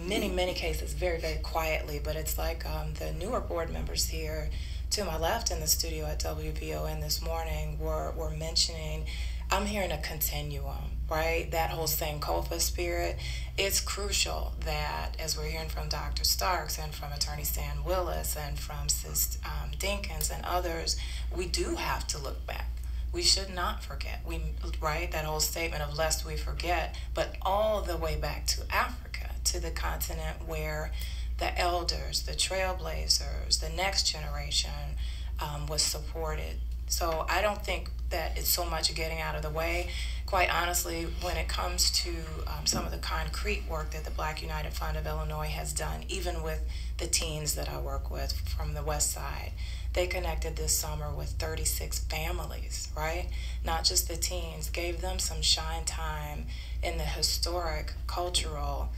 many cases very, very quietly, but it's like the newer board members here to my left in the studio at WVON this morning were mentioning, I'm hearing a continuum, right? That whole Sankofa spirit. It's crucial that, as we're hearing from Dr. Starks and from Attorney Stan Willis and from Sis Dinkins and others, we do have to look back. We should not forget. Right? That whole statement of lest we forget, but all the way back to Africa, to the continent where the elders, the trailblazers, the next generation was supported. So I don't think that it's so much getting out of the way. Quite honestly, when it comes to some of the concrete work that the Black United Fund of Illinois has done, even with the teens that I work with from the West Side, they connected this summer with 36 families, right? Not just the teens, gave them some shine time in the historic, cultural,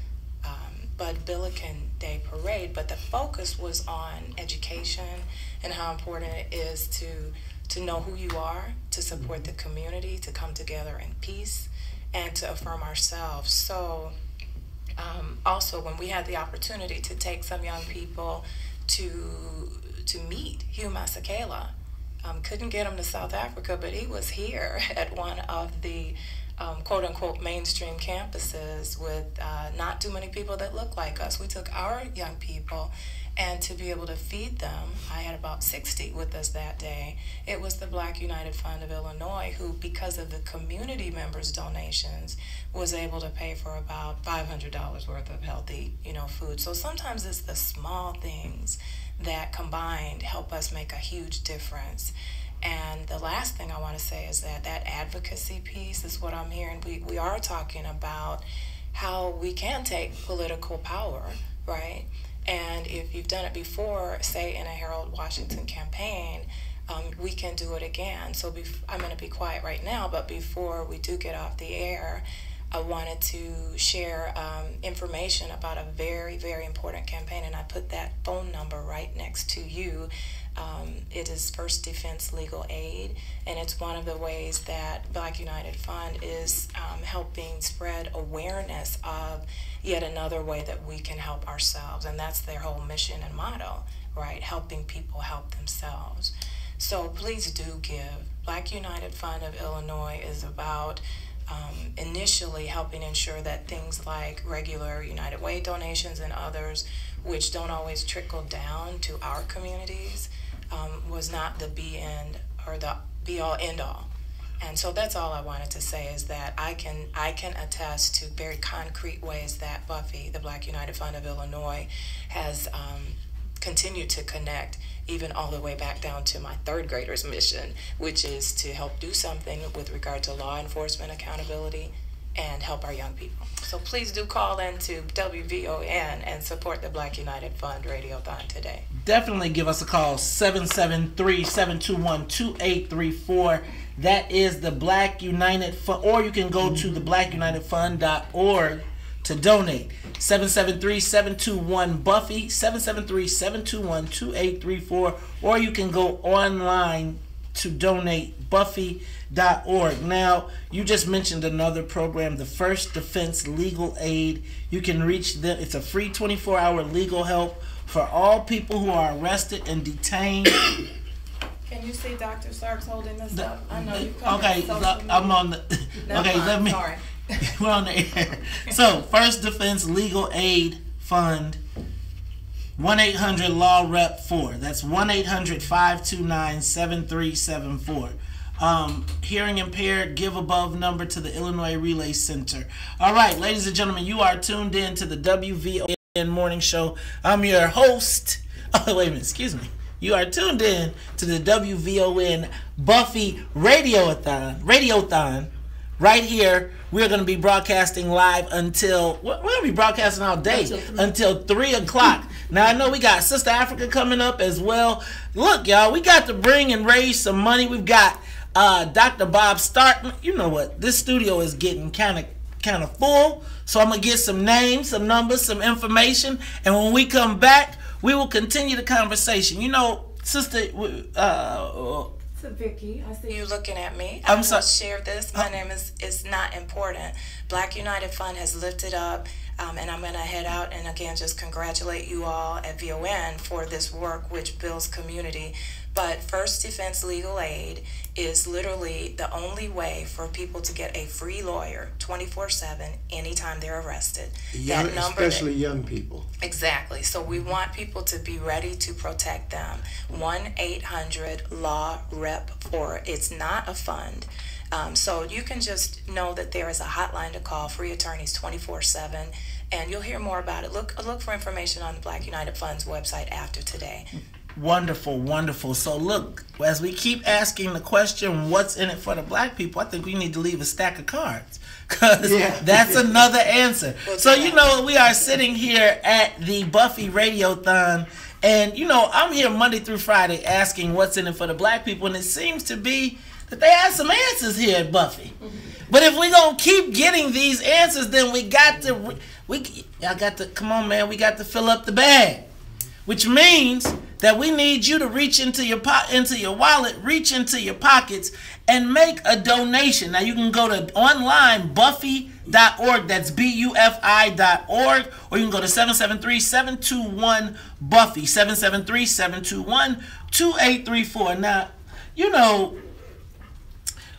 Bud Billiken Day Parade, but the focus was on education and how important it is to know who you are, to support the community, to come together in peace, and to affirm ourselves. So also when we had the opportunity to take some young people to meet Hugh Masekela, couldn't get him to South Africa, but he was here at one of the quote-unquote mainstream campuses with not too many people that look like us. We took our young people, and to be able to feed them, I had about 60 with us that day. It was the Black United Fund of Illinois who, because of the community members' donations, was able to pay for about $500 worth of healthy, food. So sometimes it's the small things that combined help us make a huge difference. And the last thing I want to say is that advocacy piece is what I'm hearing. We are talking about how we can take political power, right? And if you've done it before, say in a Harold Washington campaign, we can do it again. So I'm going to be quiet right now, but before we do get off the air, I wanted to share information about a very, very important campaign, and I put that phone number right next to you. It is First Defense Legal Aid, and it's one of the ways that Black United Fund is helping spread awareness of yet another way that we can help ourselves, and that's their whole mission and motto, right? Helping people help themselves. So please do give. Black United Fund of Illinois is about initially helping ensure that things like regular United Way donations and others, which don't always trickle down to our communities, was not the be-end or the be-all end-all. And so that's all I wanted to say, is that I can attest to very concrete ways that BUFI, the Black United Fund of Illinois, has continued to connect, even all the way back down to my third grader's mission, which is to help do something with regard to law enforcement accountability and help our young people. So please do call in to WVON and support the Black United Fund Radiothon today. Definitely give us a call, 773-721-2834. That is the Black United Fund, or you can go to theblackUnitedFund.org to donate. 773-721-BUFI, 773-721-2834, or you can go online to donate, BUFI.org. Now, you just mentioned another program, the First Defense Legal Aid. You can reach them. It's a free 24-hour legal help for all people who are arrested and detained. Can you see Dr. Sark's holding this up? I know you come Okay, I'm on the. Okay, let me. Sorry. We're on the air. So, First Defense Legal Aid Fund, 1-800-LAW-REP-4. That's 1-800-529-7374. Hearing impaired, give above number to the Illinois Relay Center. All right, ladies and gentlemen, you are tuned in to the WVON Morning Show. I'm your host. Oh, wait a minute, excuse me. You are tuned in to the WVON BUFI Radiothon. Right here, we're going to be broadcasting live until, we're going to be broadcasting all day, until 3 o'clock. Now, I know we got Sister Africa coming up as well. Look, y'all, we got to bring and raise some money. We've got Dr. Bob Starkman. You know what? This studio is getting kind of full. So I'm going to get some names, some numbers, some information. And when we come back, we will continue the conversation. You know, Sister... Vicky, I see you looking at me. I'm sorry. Share this. My name is not important. Black United Fund has lifted up, and I'm going to head out and again just congratulate you all at VON for this work which builds community. But First Defense Legal Aid is literally the only way for people to get a free lawyer 24/7 anytime they're arrested. Young, especially young people. Exactly. So we want people to be ready to protect them. 1-800-LAW-REP-4. It's not a fund. So you can just know that there is a hotline to call, free attorneys 24/7, and you'll hear more about it. Look for information on the Black United Fund's website after today. Wonderful, wonderful. So look, as we keep asking the question, what's in it for the black people, I think we need to leave a stack of cards, because that's another answer. So, you know, we are sitting here at the BUFI Radiothon, and, you know, I'm here Monday through Friday asking what's in it for the black people, and it seems to be that they have some answers here at BUFI. But if we're going to keep getting these answers, then we got to, come on, man, we got to fill up the bag. Which means that we need you to reach into your wallet, reach into your pockets, and make a donation. Now you can go to online BUFI.org. That's BUFI.org, or you can go to 773-721-BUFI, 773-721-2834. Now, you know,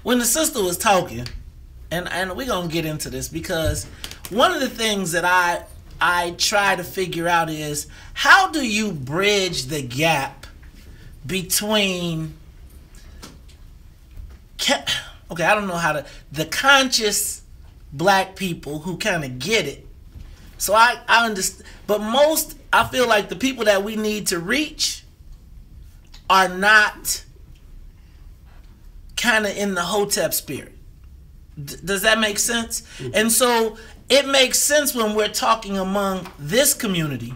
when the sister was talking, and we're gonna get into this, because one of the things that I try to figure out is, how do you bridge the gap between, okay, I don't know how to, the conscious black people who kind of get it. So I understand, but I feel like the people that we need to reach are not kind of in the Hotep spirit. Does that make sense? And so it makes sense when we're talking among this community,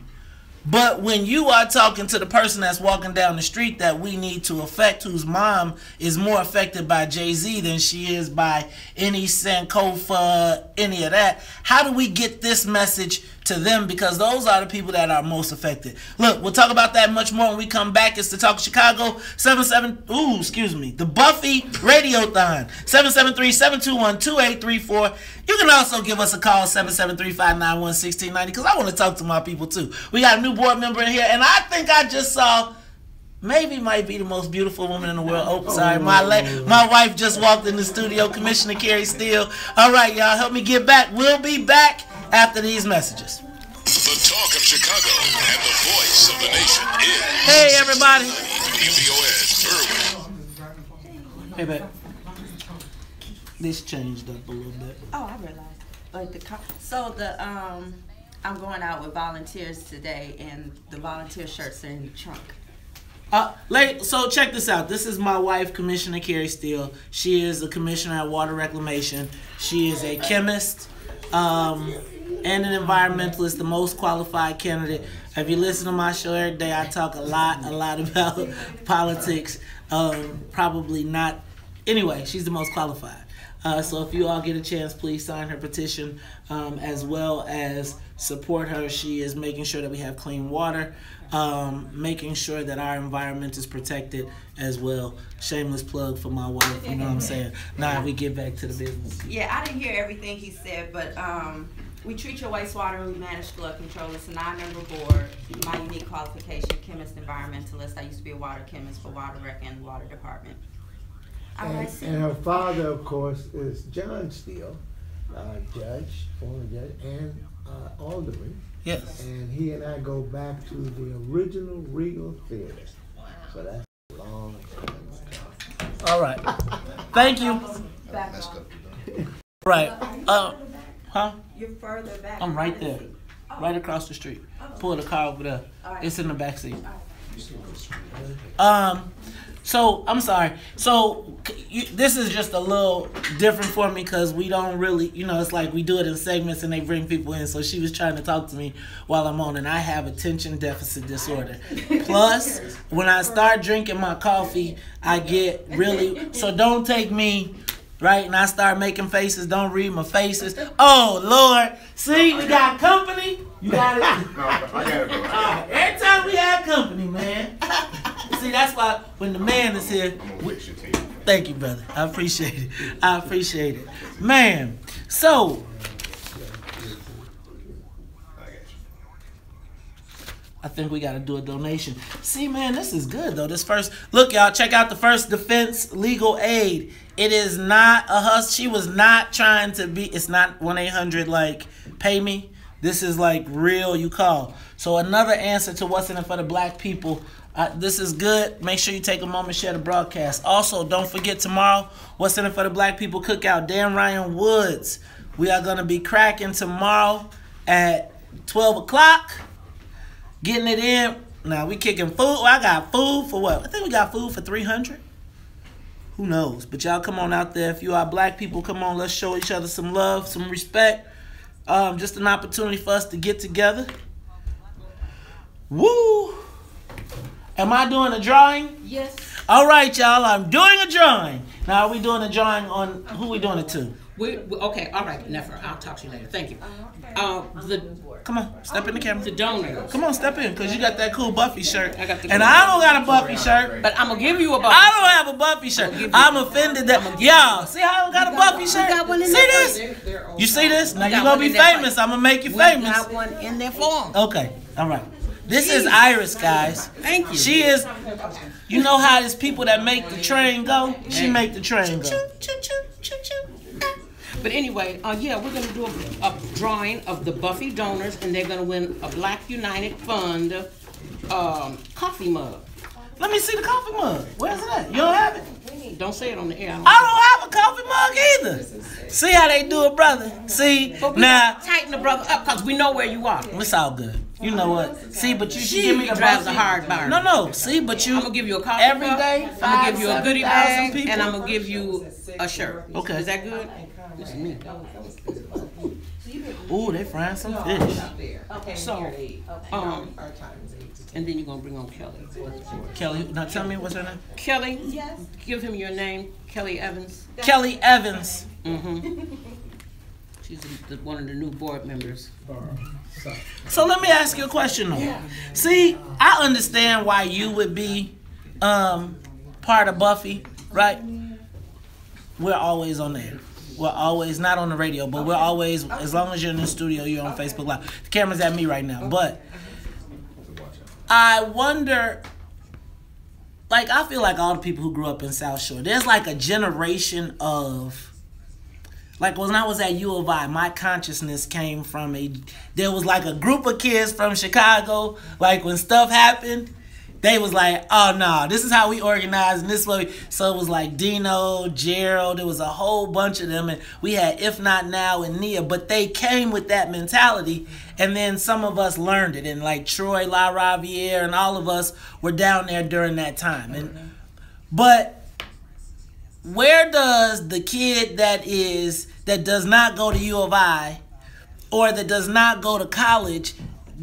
But when you are talking to the person that's walking down the street that we need to affect, whose mom is more affected by Jay-Z than she is by any Sankofa, any of that, how do we get this message to them? Because those are the people that are most affected. Look, we'll talk about that much more when we come back. It's the Talk Chicago the BUFI Radiothon 773-721-2834. You can also give us a call 773-591-1690 because I want to talk to my people too. We got a new board member in here, and I think I just saw maybe might be the most beautiful woman in the world. Oh, sorry, my wife just walked in the studio, Commissioner Carrie Steele. All right, y'all, help me get back. We'll be back after these messages. The talk of Chicago and the voice of the nation is... Hey, everybody. WBOS Irwin. Hey, babe. This changed up a little bit. Oh, I realized. But I'm going out with volunteers today, and the volunteer shirts are in the trunk. So check this out. This is my wife, Commissioner Carrie Steele. She is a commissioner at Water Reclamation. She is a chemist and an environmentalist, the most qualified candidate. If you listen to my show every day, I talk a lot about politics. Probably not. Anyway, she's the most qualified. So if you all get a chance, please sign her petition as well as support her. She is making sure that we have clean water, making sure that our environment is protected as well. Shameless plug for my wife, you know what I'm saying? Now we get back to the business. Yeah, I didn't hear everything he said, but we treat your wastewater and we manage flood control. It's a 9-member board. My unique qualification, chemist, environmentalist. I used to be a water chemist for Water Rec and Water Department. And her father, of course, is John Steele, judge, former judge, and alderman. Yes. And he and I go back to the original Regal Theater. So that's a long time. All right. Thank you. Right. Huh? You're further back. I'm right there. Right across the street. Pull the car over there. It's in the back seat. So, I'm sorry. So, this is just a little different for me because we don't really, it's like we do it in segments and they bring people in. So, she was trying to talk to me while I'm on, and I have attention deficit disorder. Plus, when I start drinking my coffee, I get really, so don't take me, right? And I start making faces. Don't read my faces. Oh, Lord. See, we got company. You got it? No, I got it, bro. Every time we have company, man. See, that's why when the man is here, thank you, brother. I appreciate it. I appreciate it. Man, so I think we got to do a donation. See, man, this is good, though. This first, look, y'all, check out the First Defense Legal Aid. It is not a hustle. She was not trying to be, it's not 1-800 like pay me. This is like real, you call. So another answer to what's in it for the black people. This is good. Make sure you take a moment, share the broadcast. Also, don't forget tomorrow, what's in it for the black people cookout. Dan Ryan Woods. We are going to be cracking tomorrow at 12 o'clock. Getting it in. Now, we kicking food. Well, I got food for what? I think we got food for 300. Who knows? But y'all come on out there. If you are black people, come on. Let's show each other some love, some respect. Just an opportunity for us to get together. Woo! Am I doing a drawing? Yes. All right, y'all. I'm doing a drawing. Now, are we doing a drawing on who we doing it to? Okay, all right, Nefer. I'll talk to you later. Thank you. Come on, step in the camera. The donors. Come on, step in, because you got that cool BUFI shirt. I got the and I don't got a BUFI shirt. But I'm going to give you a BUFI I don't have a BUFI shirt. I'm offended that. Y'all, see how I don't got a BUFI shirt? See this? You see this? Now you're going to be famous. I'm going to make you famous. We got one in their form. Okay, all right. This is Iris, guys. Thank you. She is, you know how there's people that make the train go? She make the train go. But anyway, yeah, we're going to do a drawing of the BUFI donors, and they're going to win a Black United Fund coffee mug. Let me see the coffee mug. Where's it at? You don't have it? Don't say it on the air. I don't have a coffee mug either. See how they do it, brother? See, now tighten the brother up because we know where you are. It's all good. You know what? See, but you should give me the drives a hard bar. No. See, but you. I'm gonna give you a coffee every cup, day. I'm gonna give you a goodie bag, and I'm gonna give you a shirt. Okay. Is that good? This is me. Ooh, they frying some fish. Okay, So, here, 8. Okay, um, our time is 8 to 10. and then you're gonna bring on Kelly. Kelly, now tell me what's her name? Kelly, Yes. give him your name, Kelly Evans. Kelly Evans. Mm-hmm. She's one of the new board members. So let me ask you a question though. See, I understand why you would be part of BUFI, right? We're always on there. We're always not on the radio, but we're always, as long as you're in the studio, you're on Facebook Live. The camera's at me right now, but I wonder, like, I feel like all the people who grew up in South Shore, there's like a generation of, like when I was at U of I, my consciousness came from there was like a group of kids from Chicago, like when stuff happened, they was like, oh no, this is how we organize and this is what we, so it was like Dino, Gerald, there was a whole bunch of them, and we had If Not Now and Nia, but they came with that mentality, and then some of us learned it, and like Troy, La Raviere, and all of us were down there during that time. And but where does the kid that does not go to U of I or that does not go to college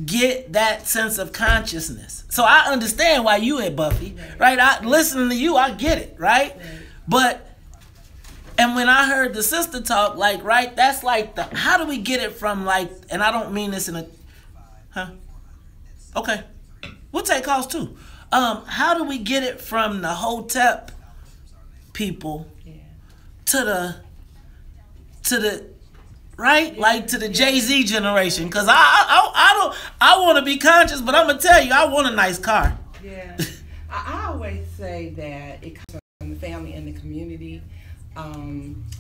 get that sense of consciousness? So I understand why you at BUFI, right? Listening to you, I get it, right? But, and when I heard the sister talk, like, right, that's like how do we get it from like, and I don't mean this in a, okay, we'll take calls too. How do we get it from the Hotep people to the right? Like to the Jay-Z generation. Cause I want to be conscious, but I'm gonna tell you, I want a nice car. Yeah, I always say that it comes from the family and the community.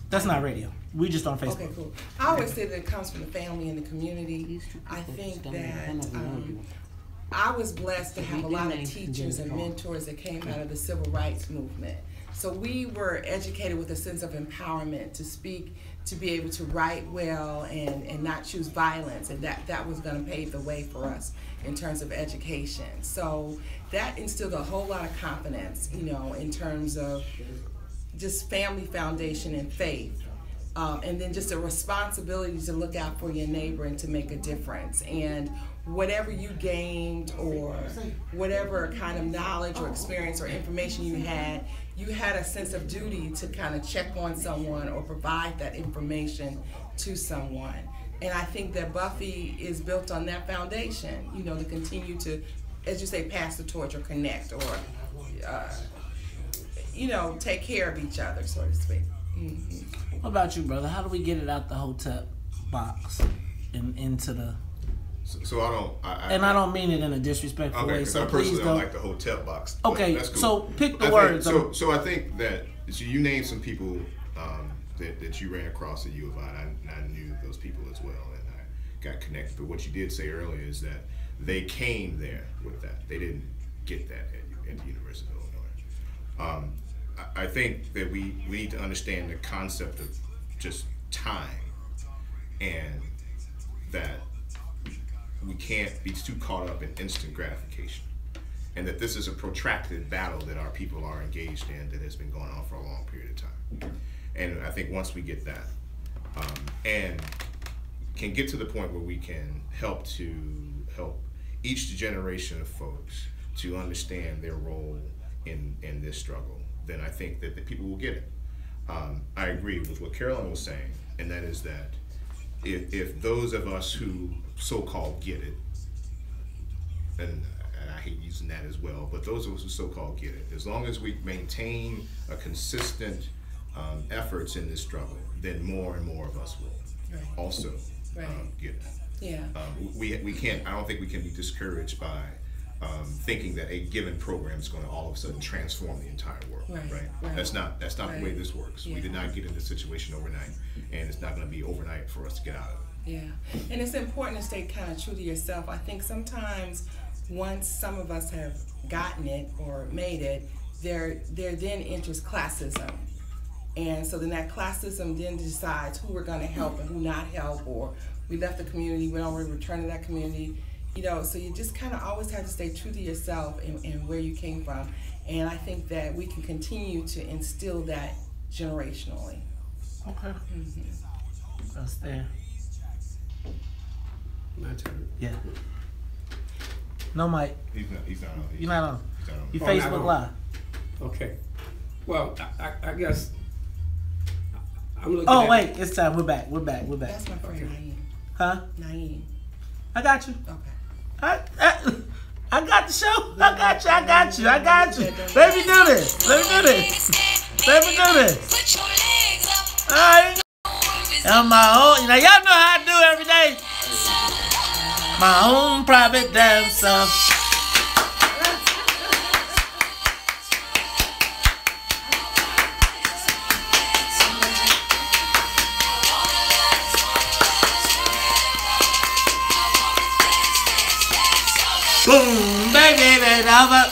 That's not radio. We just on Facebook. Okay, cool. I always say that it comes from the family and the community. I think that I was blessed to have a lot of teachers and mentors that came out of the civil rights movement. So we were educated with a sense of empowerment to speak, to be able to write well and not choose violence, and that was going to pave the way for us in terms of education. So that instilled a whole lot of confidence, you know, in terms of just family foundation and faith. And then just a responsibility to look out for your neighbor and to make a difference. And whatever you gained or whatever kind of knowledge or experience or information you had a sense of duty to kind of check on someone or provide that information to someone. And I think that BUFI is built on that foundation, you know, to continue to, as you say, pass the torch or connect or, you know, take care of each other, so to speak. Mm-hmm. What about you, brother? How do we get it out the Hotep box and into the... So I don't... I don't mean it in a disrespectful way, so I please personally don't... don't like the Hotep box. Okay, that's cool. so pick the words. So I think that... So you named some people that you ran across at U of I, and I knew those people as well, and I got connected. But what you did say earlier is that they came there with that. They didn't get that at the University of Illinois. I think that we need to understand the concept of just time, and that we can't be too caught up in instant gratification, and that this is a protracted battle that our people are engaged in that has been going on for a long period of time. And I think once we get that, and can get to the point where we can help each generation of folks to understand their role in this struggle, then I think that the people will get it. I agree with what Carolyn was saying, and that is that if those of us who so-called get it, and I hate using that as well, but those of us who so-called get it, as long as we maintain a consistent efforts in this struggle, then more and more of us will also get it. Yeah. We can't, I don't think we can be discouraged by thinking that a given program is going to all of a sudden transform the entire world, right? That's not the way this works. Yeah. We did not get in this situation overnight, and it's not going to be overnight for us to get out of it. Yeah, and it's important to stay kind of true to yourself. I think sometimes once some of us have gotten it or made it, there then enters classism. And so then that classism then decides who we're going to help and who not help, or we left the community, we don't want to return to that community. You know, so you just kind of always have to stay true to yourself and where you came from. And I think that we can continue to instill that generationally. Okay. That's there. My turn. Yeah. No mic. He's not on. You're not on. He's not on. You Oh, Facebook not on. Live. Okay. Well, I guess I'm looking Oh at... wait, it's time. We're back. That's my friend Naeem. Huh? Naeem. I got you. Okay. I got the show. I got you. Let me do this. Let me do this. All right. On my own. Now y'all know how I do every day. My own private dancer. Boom, baby, bend over.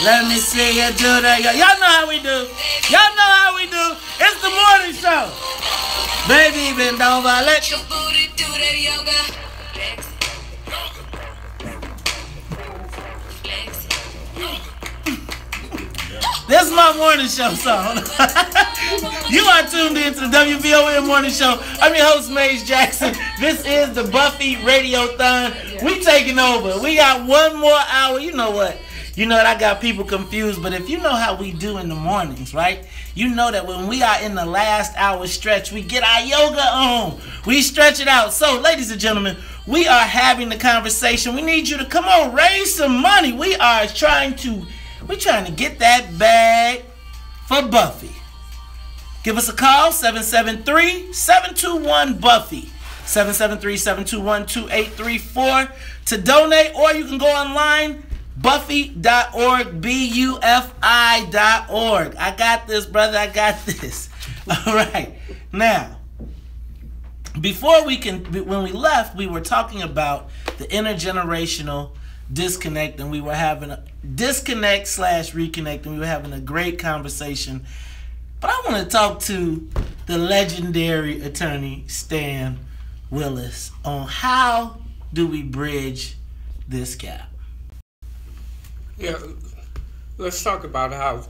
Let me see you do that. Y'all know how we do. It's the morning show. Baby, bend over. Let your booty do that yoga. This is my morning show song. You are tuned in to the WVON Morning Show. I'm your host, Maze Jackson. This is the BUFI Radiothon. We taking over. We got one more hour. You know what? I got people confused, but if you know how we do in the mornings, right? You know that when we are in the last hour stretch, we get our yoga on. We stretch it out. So, ladies and gentlemen, we are having the conversation. We need you to come on, raise some money. We are trying to get that bag for BUFI. Give us a call, 773-721-BUFI. 773-721-2834 to donate, or you can go online, bufi.org, BUFI.org. I got this, brother. I got this. All right. Now, when we left, we were talking about the intergenerational disconnect, and we were having a disconnect/reconnect, and we were having a great conversation. But I want to talk to the legendary attorney Stan Willis on how do we bridge this gap. Yeah, let's talk about how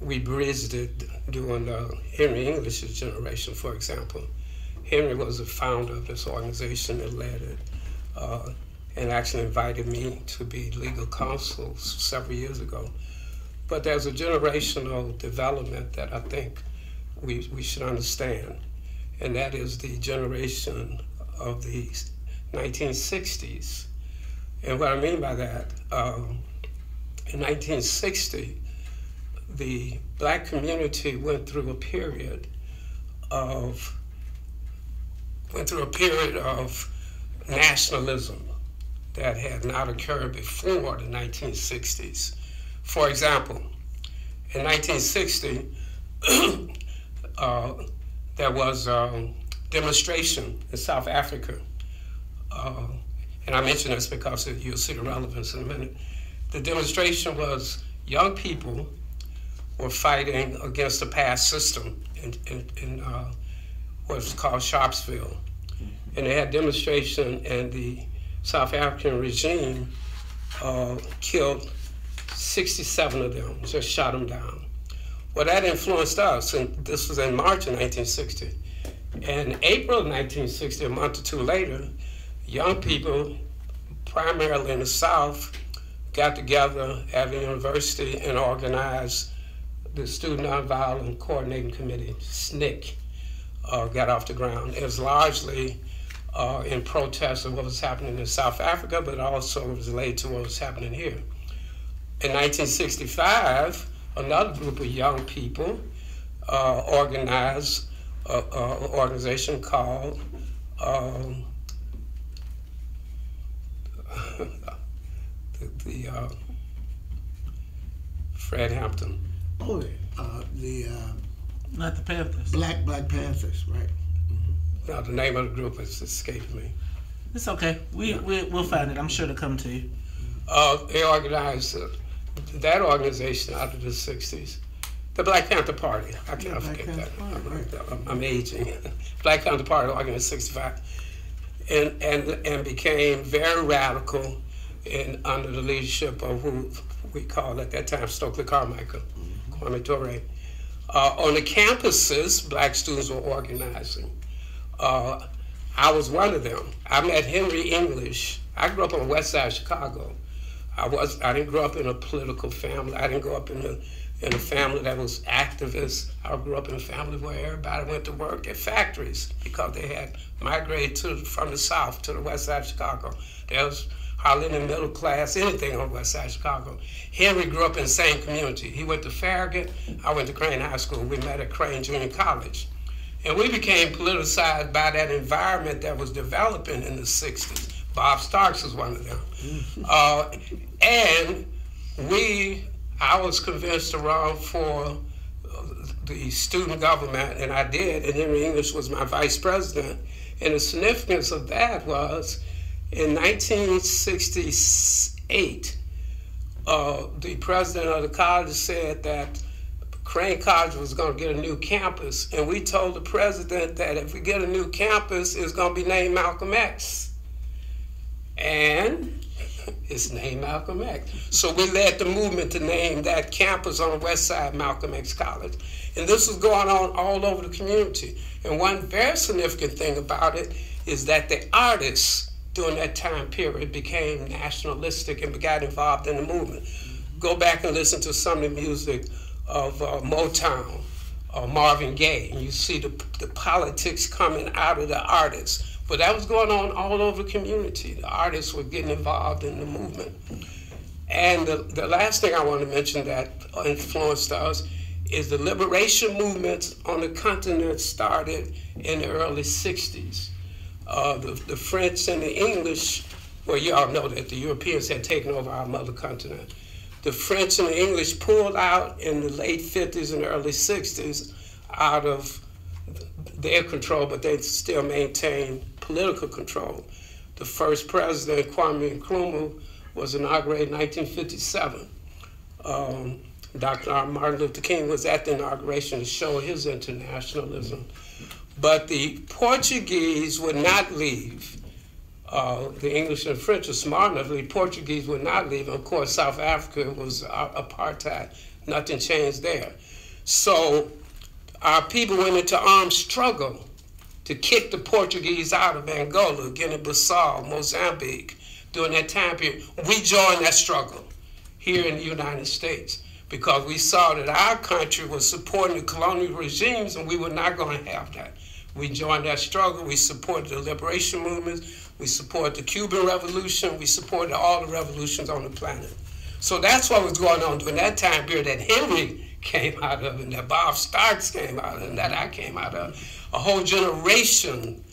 we bridged it during Henry English's generation, for example. Henry was the founder of this organization that led it, and actually invited me to be legal counsel several years ago. But there's a generational development that I think we should understand, and that is the generation of the 1960s. And what I mean by that, in 1960, the black community went through a period of nationalism that had not occurred before the 1960s. For example, in 1960, there was a demonstration in South Africa. And I mention this because you'll see the relevance in a minute. The demonstration was young people were fighting against the past system in what's called Sharpsville. And they had demonstration, and the South African regime killed 67 of them, just shot them down. Well, that influenced us, and this was in March of 1960. In April of 1960, a month or two later, young people, primarily in the South, got together at a university and organized the Student Nonviolent Coordinating Committee, SNCC, got off the ground. It was largely in protest of what was happening in South Africa, but also was related to what was happening here. In 1965, another group of young people organized an organization called Fred Hampton. Oh, not the Panthers. Black Panthers, right? Mm-hmm. Now the name of the group has escaped me. It's okay. We'll find it. I'm sure it'll come to you. They organized that organization out of the 60s. The Black Panther Party. I can't forget that. I'm aging. Black Panther Party organized in 65. And became very radical under the leadership of who we called at that time Stokely Carmichael, Kwame Ture. On the campuses, black students were organizing. I was one of them. I met Henry English. I grew up on the west side of Chicago. I didn't grow up in a political family. I didn't grow up in a family that was activist. I grew up in a family where everybody went to work at factories because they had migrated from the south to the west side of Chicago. There was hardly any middle class, anything on the west side of Chicago. Henry grew up in the same community. He went to Farragut. I went to Crane High School. We met at Crane Junior College. And we became politicized by that environment that was developing in the 60s. Bob Starks was one of them. And I was convinced to run for the student government, and I did, and Henry English was my vice president. And the significance of that was, in 1968, the president of the college said that Crane College was going to get a new campus, and we told the president that if we get a new campus, it's going to be named Malcolm X. And it's named Malcolm X. So we led the movement to name that campus on the west side Malcolm X College. And this was going on all over the community. And one very significant thing about it is that the artists during that time period became nationalistic and got involved in the movement. Go back and listen to some of the music of Motown, Marvin Gaye, and you see the politics coming out of the artists. But that was going on all over the community. The artists were getting involved in the movement. And the last thing I want to mention that influenced us is the liberation movements on the continent started in the early 60s. The French and the English, well, you all know that the Europeans had taken over our mother continent. The French and the English pulled out in the late 50s and early 60s out of their control, but they still maintained political control. The first president, Kwame Nkrumah, was inaugurated in 1957. Dr. Martin Luther King was at the inauguration to show his internationalism. But the Portuguese would not leave. The English and French were smart enough. The Portuguese would not leave. Of course, South Africa was apartheid. Nothing changed there. So our people went into armed struggle to kick the Portuguese out of Angola, Guinea-Bissau, Mozambique. During that time period, we joined that struggle here in the United States because we saw that our country was supporting the colonial regimes and we were not going to have that. We joined that struggle. We supported the liberation movements. We supported the Cuban Revolution. We supported all the revolutions on the planet. So that's what was going on during that time period that Henry came out of and that Bob Starks came out of and that I came out of. A whole generation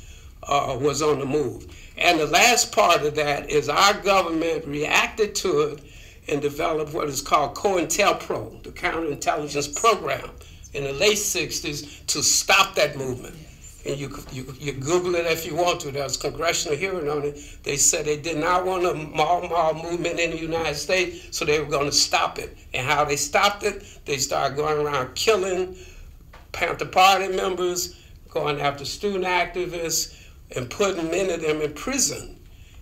was on the move. And the last part of that is our government reacted to it and developed what is called COINTELPRO, the counterintelligence program, in the late 60s to stop that movement. And you Google it if you want to. There was a congressional hearing on it. They said they did not want a mall movement in the United States, so they were going to stop it. And how they stopped it, they started going around killing Panther Party members, going after student activists, and putting many of them in prison.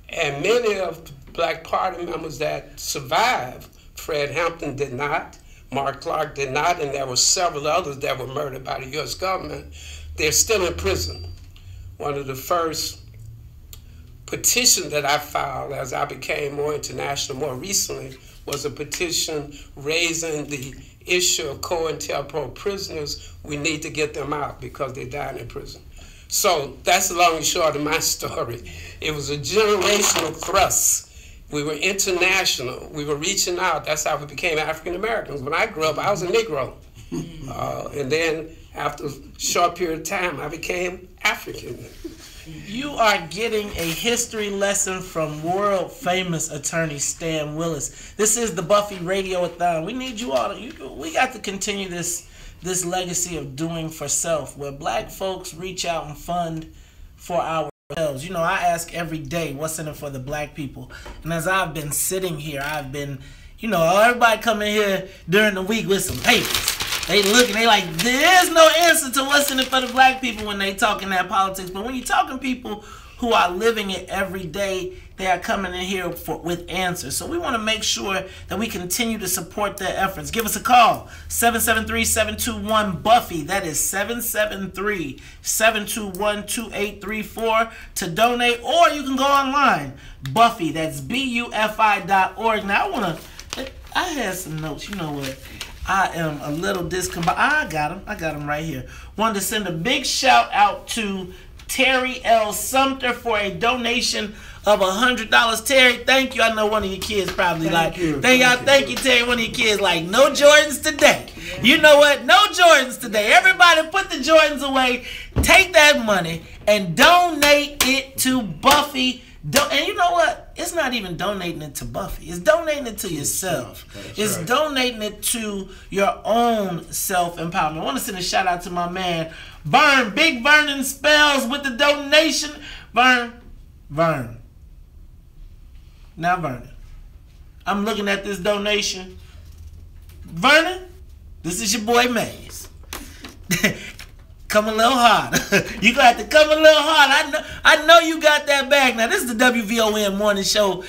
And many of the Black Party members that survived, Fred Hampton did not, Mark Clark did not, and there were several others that were murdered by the U.S. government. They're still in prison. One of the first petitions that I filed as I became more international more recently was a petition raising the issue of COINTELPRO prisoners. We need to get them out because they died in prison. So that's the long and short of my story. It was a generational thrust. We were international. We were reaching out. That's how we became African Americans. When I grew up, I was a Negro. And then after a short period of time, I became African. You are getting a history lesson from world famous attorney Stan Willis. This is the BUFI Radiothon. We need you all. We got to continue this legacy of doing for self, where Black folks reach out and fund for ourselves. You know, I ask every day, what's in it for the Black people? And as I've been sitting here, I've been, you know, everybody come in here during the week with some papers. They looking, they like, there's no answer to what's in it for the Black people when they talking that politics. But when you're talking people who are living it every day. They are coming in here with answers. So we want to make sure that we continue to support their efforts. Give us a call, 773-721-BUFI. That is 773-721-2834 to donate. Or you can go online, BUFI. That's BUFI.org. Now I had some notes. You know what? I am a little discombobulated. I got them right here. Wanted to send a big shout out to Terry L. Sumter for a donation of $100. Terry, thank you. I know one of your kids probably thank you, Terry. One of your kids like, no Jordans today. Yeah. You know what? No Jordans today. Everybody put the Jordans away. Take that money and donate it to BUFI. And you know what? It's not even donating it to BUFI. It's donating it to yourself. It's donating it to your own self-empowerment. I want to send a shout out to my man, Vern. Big Vernon Spells with the donation. Vern. Now, Vernon, I'm looking at this donation. Vernon, this is your boy Maze. Come a little harder. You're going to have to come a little harder. I know you got that bag. Now, this is the WVON morning show.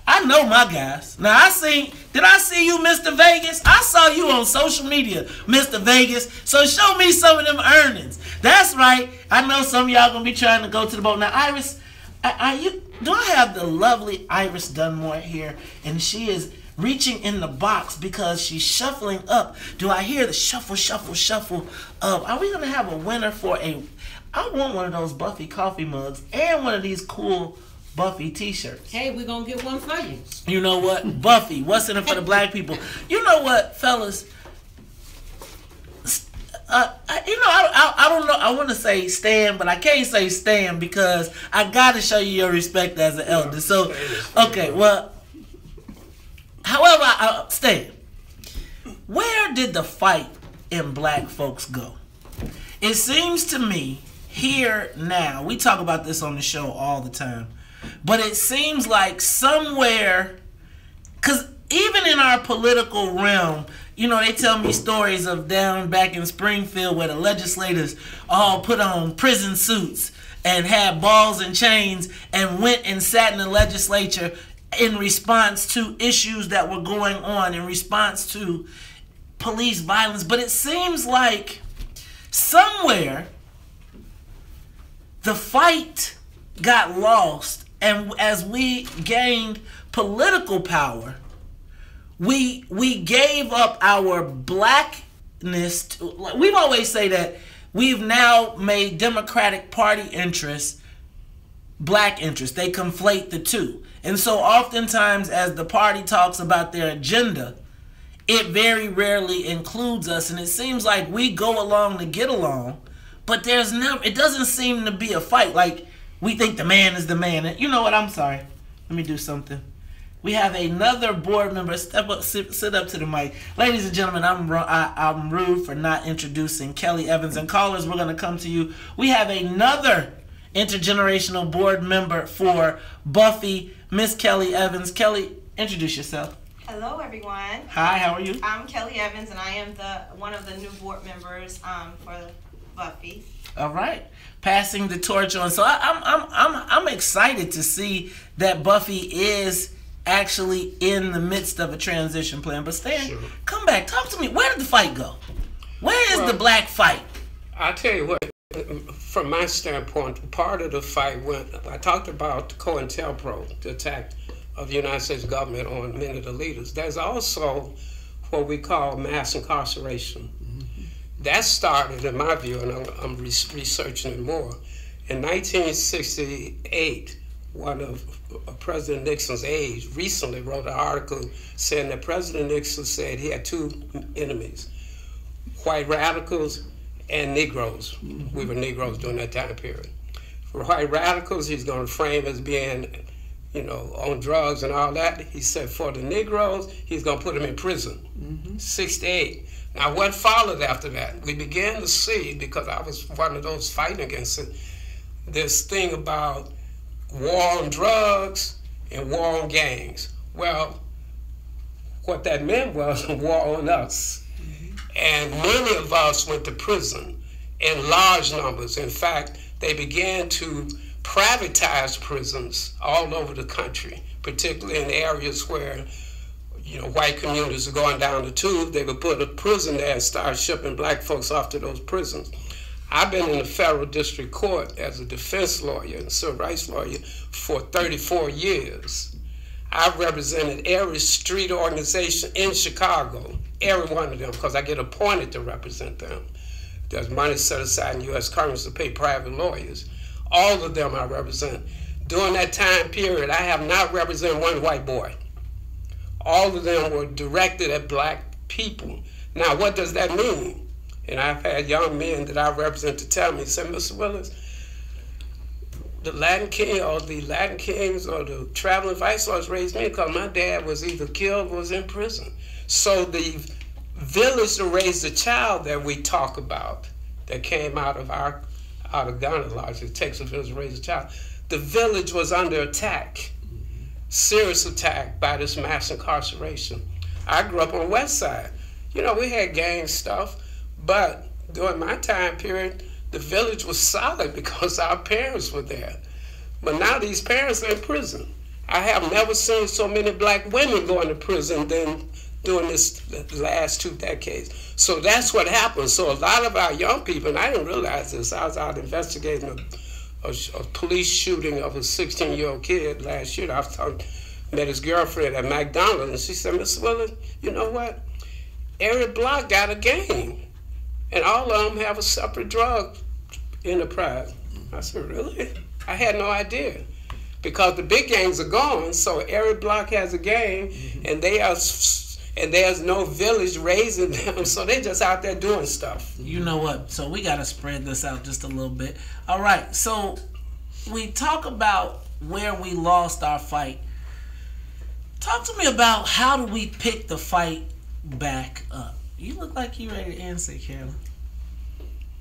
I know my guys. Now, did I see you, Mr. Vegas? I saw you on social media, Mr. Vegas. So show me some of them earnings. That's right. I know some of y'all going to be trying to go to the boat. Now, Iris, do I have the lovely Iris Dunmore here? And she is reaching in the box because she's shuffling up. Do I hear the shuffle, shuffle, shuffle of, are we going to have a winner for I want one of those BUFI coffee mugs and one of these cool BUFI t-shirts. Hey, we're going to get one for you. You know what? BUFI, what's in it for the black people? You know what, fellas? I don't know. I want to say stand, but I can't say stand because I got to show you your respect as an elder. So, okay, well, however, stand. Where did the fight in black folks go? It seems to me here now, we talk about this on the show all the time, but it seems like somewhere, because even in our political realm, you know, they tell me stories of down back in Springfield where the legislators all put on prison suits and had balls and chains and went and sat in the legislature in response to issues that were going on, in response to police violence. But it seems like somewhere the fight got lost, and as we gained political power, we gave up our blackness. We've always say that we've now made Democratic Party interests black interests. They conflate the two. And so oftentimes as the party talks about their agenda, it very rarely includes us. And it seems like we go along to get along, but it doesn't seem to be a fight. Like we think the man is the man. And you know what? I'm sorry. Let me do something. We have another board member. Step up, sit up to the mic. Ladies and gentlemen, I'm rude for not introducing Kelly Evans. And callers, we're going to come to you. We have another intergenerational board member for BUFI, Miss Kelly Evans. Kelly, introduce yourself. Hello, everyone. Hi, how are you? I'm Kelly Evans, and I am one of the new board members for BUFI. All right, passing the torch on. So I'm excited to see that BUFI is actually in the midst of a transition plan. But Stan, sure. Come back, talk to me. Where did the fight go? Where is the black fight? I'll tell you what, from my standpoint, part of the fight I talked about the COINTELPRO, the attack of the United States government on many of the leaders. There's also what we call mass incarceration. Mm-hmm. That started, in my view, and I'm researching it more, in 1968, one of President Nixon's aides recently wrote an article saying that President Nixon said he had two enemies, white radicals and Negroes. Mm-hmm. We were Negroes during that time period. For white radicals, he's going to frame as being, you know, on drugs and all that. He said for the Negroes, he's going to put them in prison. Mm-hmm. 68. Now, what followed after that? We began to see, because I was one of those fighting against it, this thing about war on drugs and war on gangs. Well, what that meant was a war on us. Mm-hmm. And many of us went to prison in large numbers. In fact, they began to privatized prisons all over the country, particularly in areas where, white communities are going down the tube. They would put a prison there and start shipping black folks off to those prisons. I've been in the federal district court as a defense lawyer and civil rights lawyer for 34 years. I've represented every street organization in Chicago, every one of them, because I get appointed to represent them. There's money set aside in U.S. Congress to pay private lawyers. All of them I represent. During that time period, I have not represented one white boy. All of them were directed at black people. Now, what does that mean? And I've had young men that I represent to tell me, say, Mr. Willis, the Latin King or the Latin Kings or the traveling vice lords raised me because my dad was either killed or was in prison. So the village to raise the child that we talk about, that came out of Ghana, largely, it takes a village to raise a child, the village was under attack. Serious attack by this mass incarceration. I grew up on the West Side. We had gang stuff, but during my time period, the village was solid because our parents were there. But now these parents are in prison. I have never seen so many black women going to prison than during the last 2 decades. So that's what happened. So a lot of our young people, and I didn't realize this, I was out investigating a police shooting of a 16-year-old kid last year. Met his girlfriend at McDonald's, and she said, Mr. Willis, you know what? Every block got a gang, and all of them have a separate drug enterprise. I said, really? I had no idea. Because the big gangs are gone, so every block has a gang, and there's no village raising them, so they're just out there doing stuff. You know what? So we got to spread this out just a little bit. All right, so we talk about where we lost our fight. Talk to me about how do we pick the fight back up? You look like you ready to answer, Carolyn.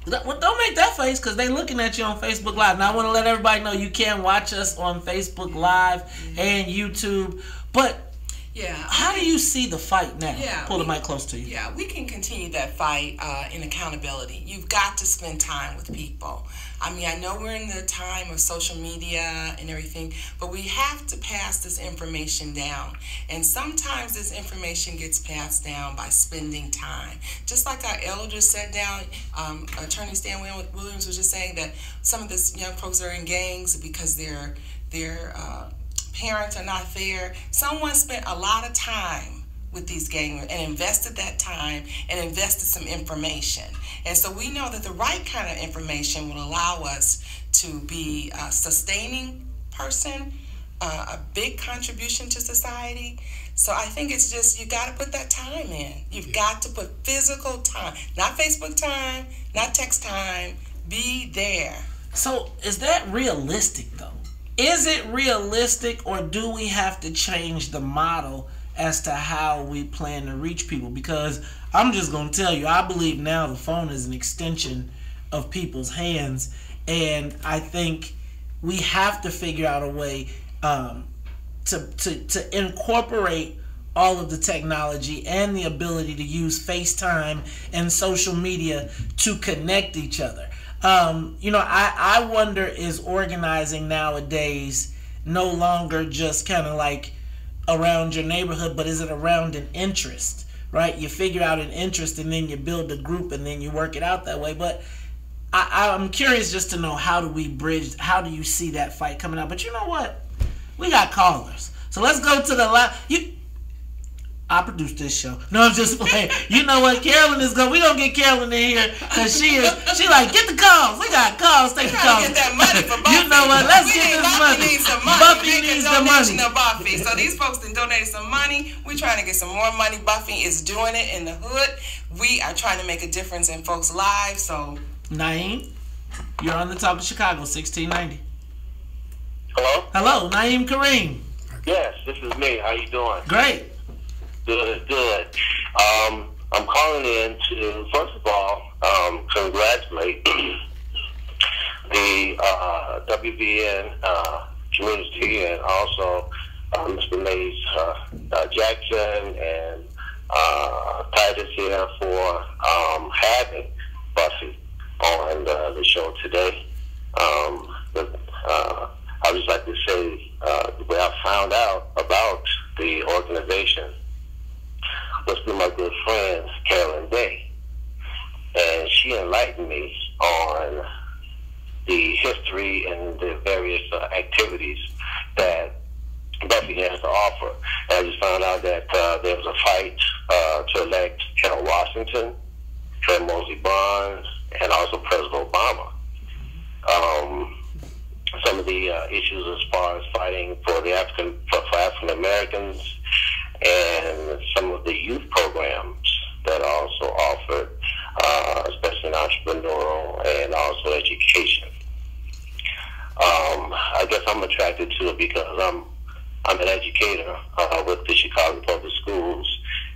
Don't make that face, because they're looking at you on Facebook Live. Now, I want to let everybody know you can watch us on Facebook Live and YouTube, but how do you see the fight now? Pull the mic close to you. Yeah, we can continue that fight in accountability. You've got to spend time with people. I mean, I know we're in the time of social media and everything, but we have to pass this information down. And sometimes this information gets passed down by spending time. Just like our elders sat down, Attorney Stan Williams was just saying that some of these young folks are in gangs because their parents are not there. Someone spent a lot of time with these gangers and invested that time and invested some information. And so we know that the right kind of information will allow us to be a sustaining person, a big contribution to society. So I think it's just, you got to put that time in. You've got to put physical time, not Facebook time, not text time. Be there. So is that realistic though? Is it realistic, or do we have to change the model as to how we plan to reach people? Because I'm just going to tell you, I believe now the phone is an extension of people's hands, and I think we have to figure out a way to incorporate all of the technology and the ability to use FaceTime and social media to connect each other. I wonder, is organizing nowadays no longer just kind of like around your neighborhood, but is it around an interest, right? You figure out an interest and then you build a group and then you work it out that way. But I'm curious just to know, how do we bridge, how do you see that fight coming out? But you know what? We got callers. So let's go to the live. I produced this show. No, I'm just playing. You know what? Carolyn is going. We're going to get Carolyn in here because she like, get the calls. We got calls. Take the calls. Get that money for Buffy. You know what? Let's get this money. Needs some money. Buffy needs the money. Buffy. So these folks that donated some money. We're trying to get some more money. Buffy is doing it in the hood. We are trying to make a difference in folks' lives. So, Naeem, you're on the Talk of Chicago, 1690. Hello? Hello, Naeem Kareem. Yes, this is me. How you doing? Great. Good. I'm calling in to, first of all, congratulate the WVN community, and also Mr. Mays Jackson and Titus here for having Buffy on the show today. I would just like to say the way I found out about the organization was through my good friend, Carolyn Day. And she enlightened me on the history and the various activities that Buffy has to offer. And I just found out that there was a fight to elect Harold Washington, Fred Mosley Barnes, and also President Obama. Some of the issues as far as fighting for the African Americans, and some of the youth programs that are also offered, especially in entrepreneurial and also education. I guess I'm attracted to it because I'm an educator with the Chicago Public Schools,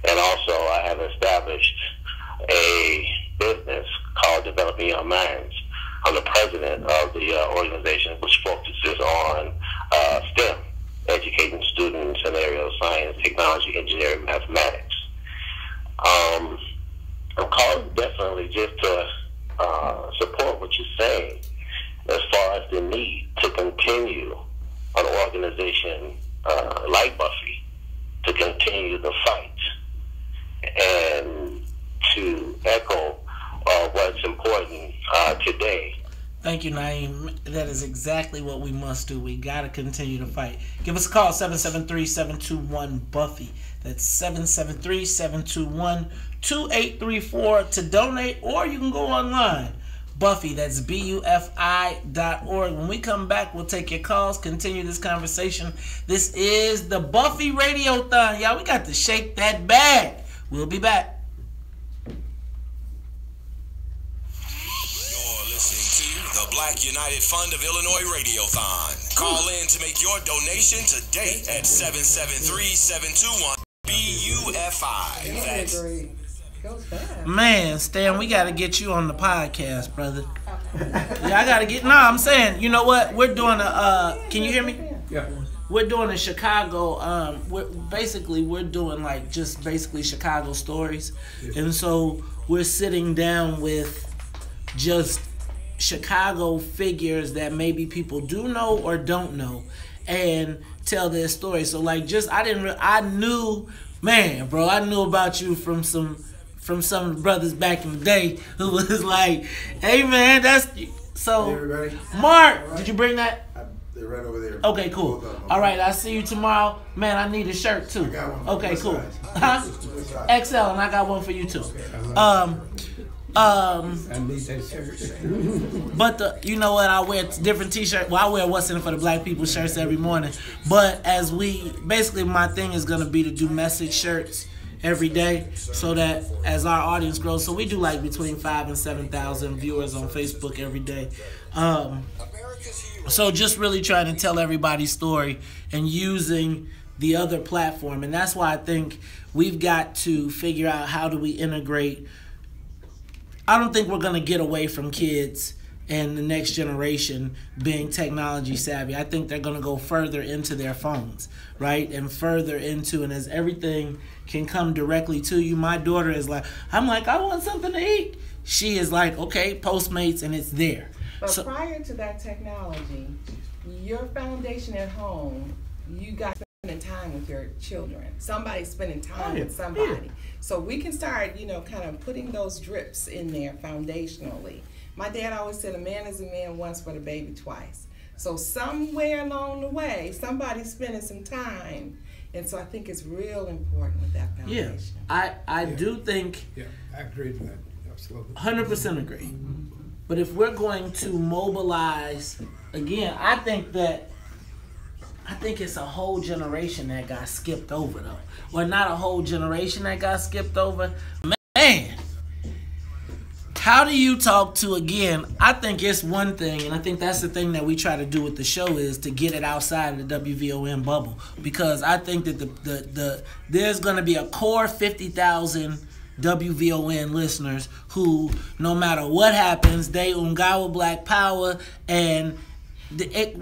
and also I have established a business called Developing Young Minds. I'm the president of the organization, which focuses on STEM, educating students in the area of science, technology, engineering, mathematics. I'm calling definitely just to support what you're saying as far as the need to continue an organization like Buffy to continue the fight and to echo what's important today. Thank you, Naeem. That is exactly what we must do. We got to continue to fight. Give us a call, 773-721-BUFFY. That's 773-721-2834 to donate, or you can go online. Buffy, that's BUFI.org. When we come back, we'll take your calls, continue this conversation. This is the Buffy Radiothon. Y'all, we got to shake that bag. We'll be back. Black United Fund of Illinois Radiothon. Call in to make your donation today at 773-721-BUFI. Man, Stan, we got to get you on the podcast, brother. Yeah, I got to get... No, I'm saying, you know what? We're doing a... can you hear me? Yeah. We're doing a Chicago... we're doing like just basically Chicago stories. And so we're sitting down with just Chicago figures that maybe people do know or don't know and tell their story. So like I knew about you from some of the brothers back in the day who was like, hey man, that's so. Hey everybody. Mark, did you bring that? They're right over there. Okay, cool. All right, I'll see you tomorrow. Man, I need a shirt too. I got one. Okay, cool. Huh? XL, and I got one for you too. I need that shirt. But you know what? I wear different t-shirts. Well, I wear What's In It for the Black People shirts every morning. But basically my thing is going to be to do message shirts every day so that as our audience grows, so we do like between 5,000 and 7,000 viewers on Facebook every day. So just really trying to tell everybody's story and using the other platform. And that's why I think we've got to figure out how do we integrate. I don't think we're going to get away from kids and the next generation being technology savvy. I think they're going to go further into their phones, right? And further into, and as everything can come directly to you. My daughter is like, I'm like, I want something to eat. She is like, okay, Postmates, and it's there. But prior to that technology, your foundation at home, you got spending time with your children. Somebody's spending time with somebody. Yeah. So we can start, kind of putting those drips in there foundationally. My dad always said a man is a man once but a baby twice. So somewhere along the way, somebody's spending some time. And so I think it's real important with that foundation. Yeah, I do think... Yeah, I agree with that. Absolutely. 100% agree. But if we're going to mobilize, again, I think it's a whole generation that got skipped over, though. Well, not a whole generation that got skipped over. Man, how do you talk to, again, I think it's one thing, and I think that's the thing that we try to do with the show is to get it outside of the WVON bubble. Because I think that there's going to be a core 50,000 WVON listeners who, no matter what happens, they ungawa Black Power and...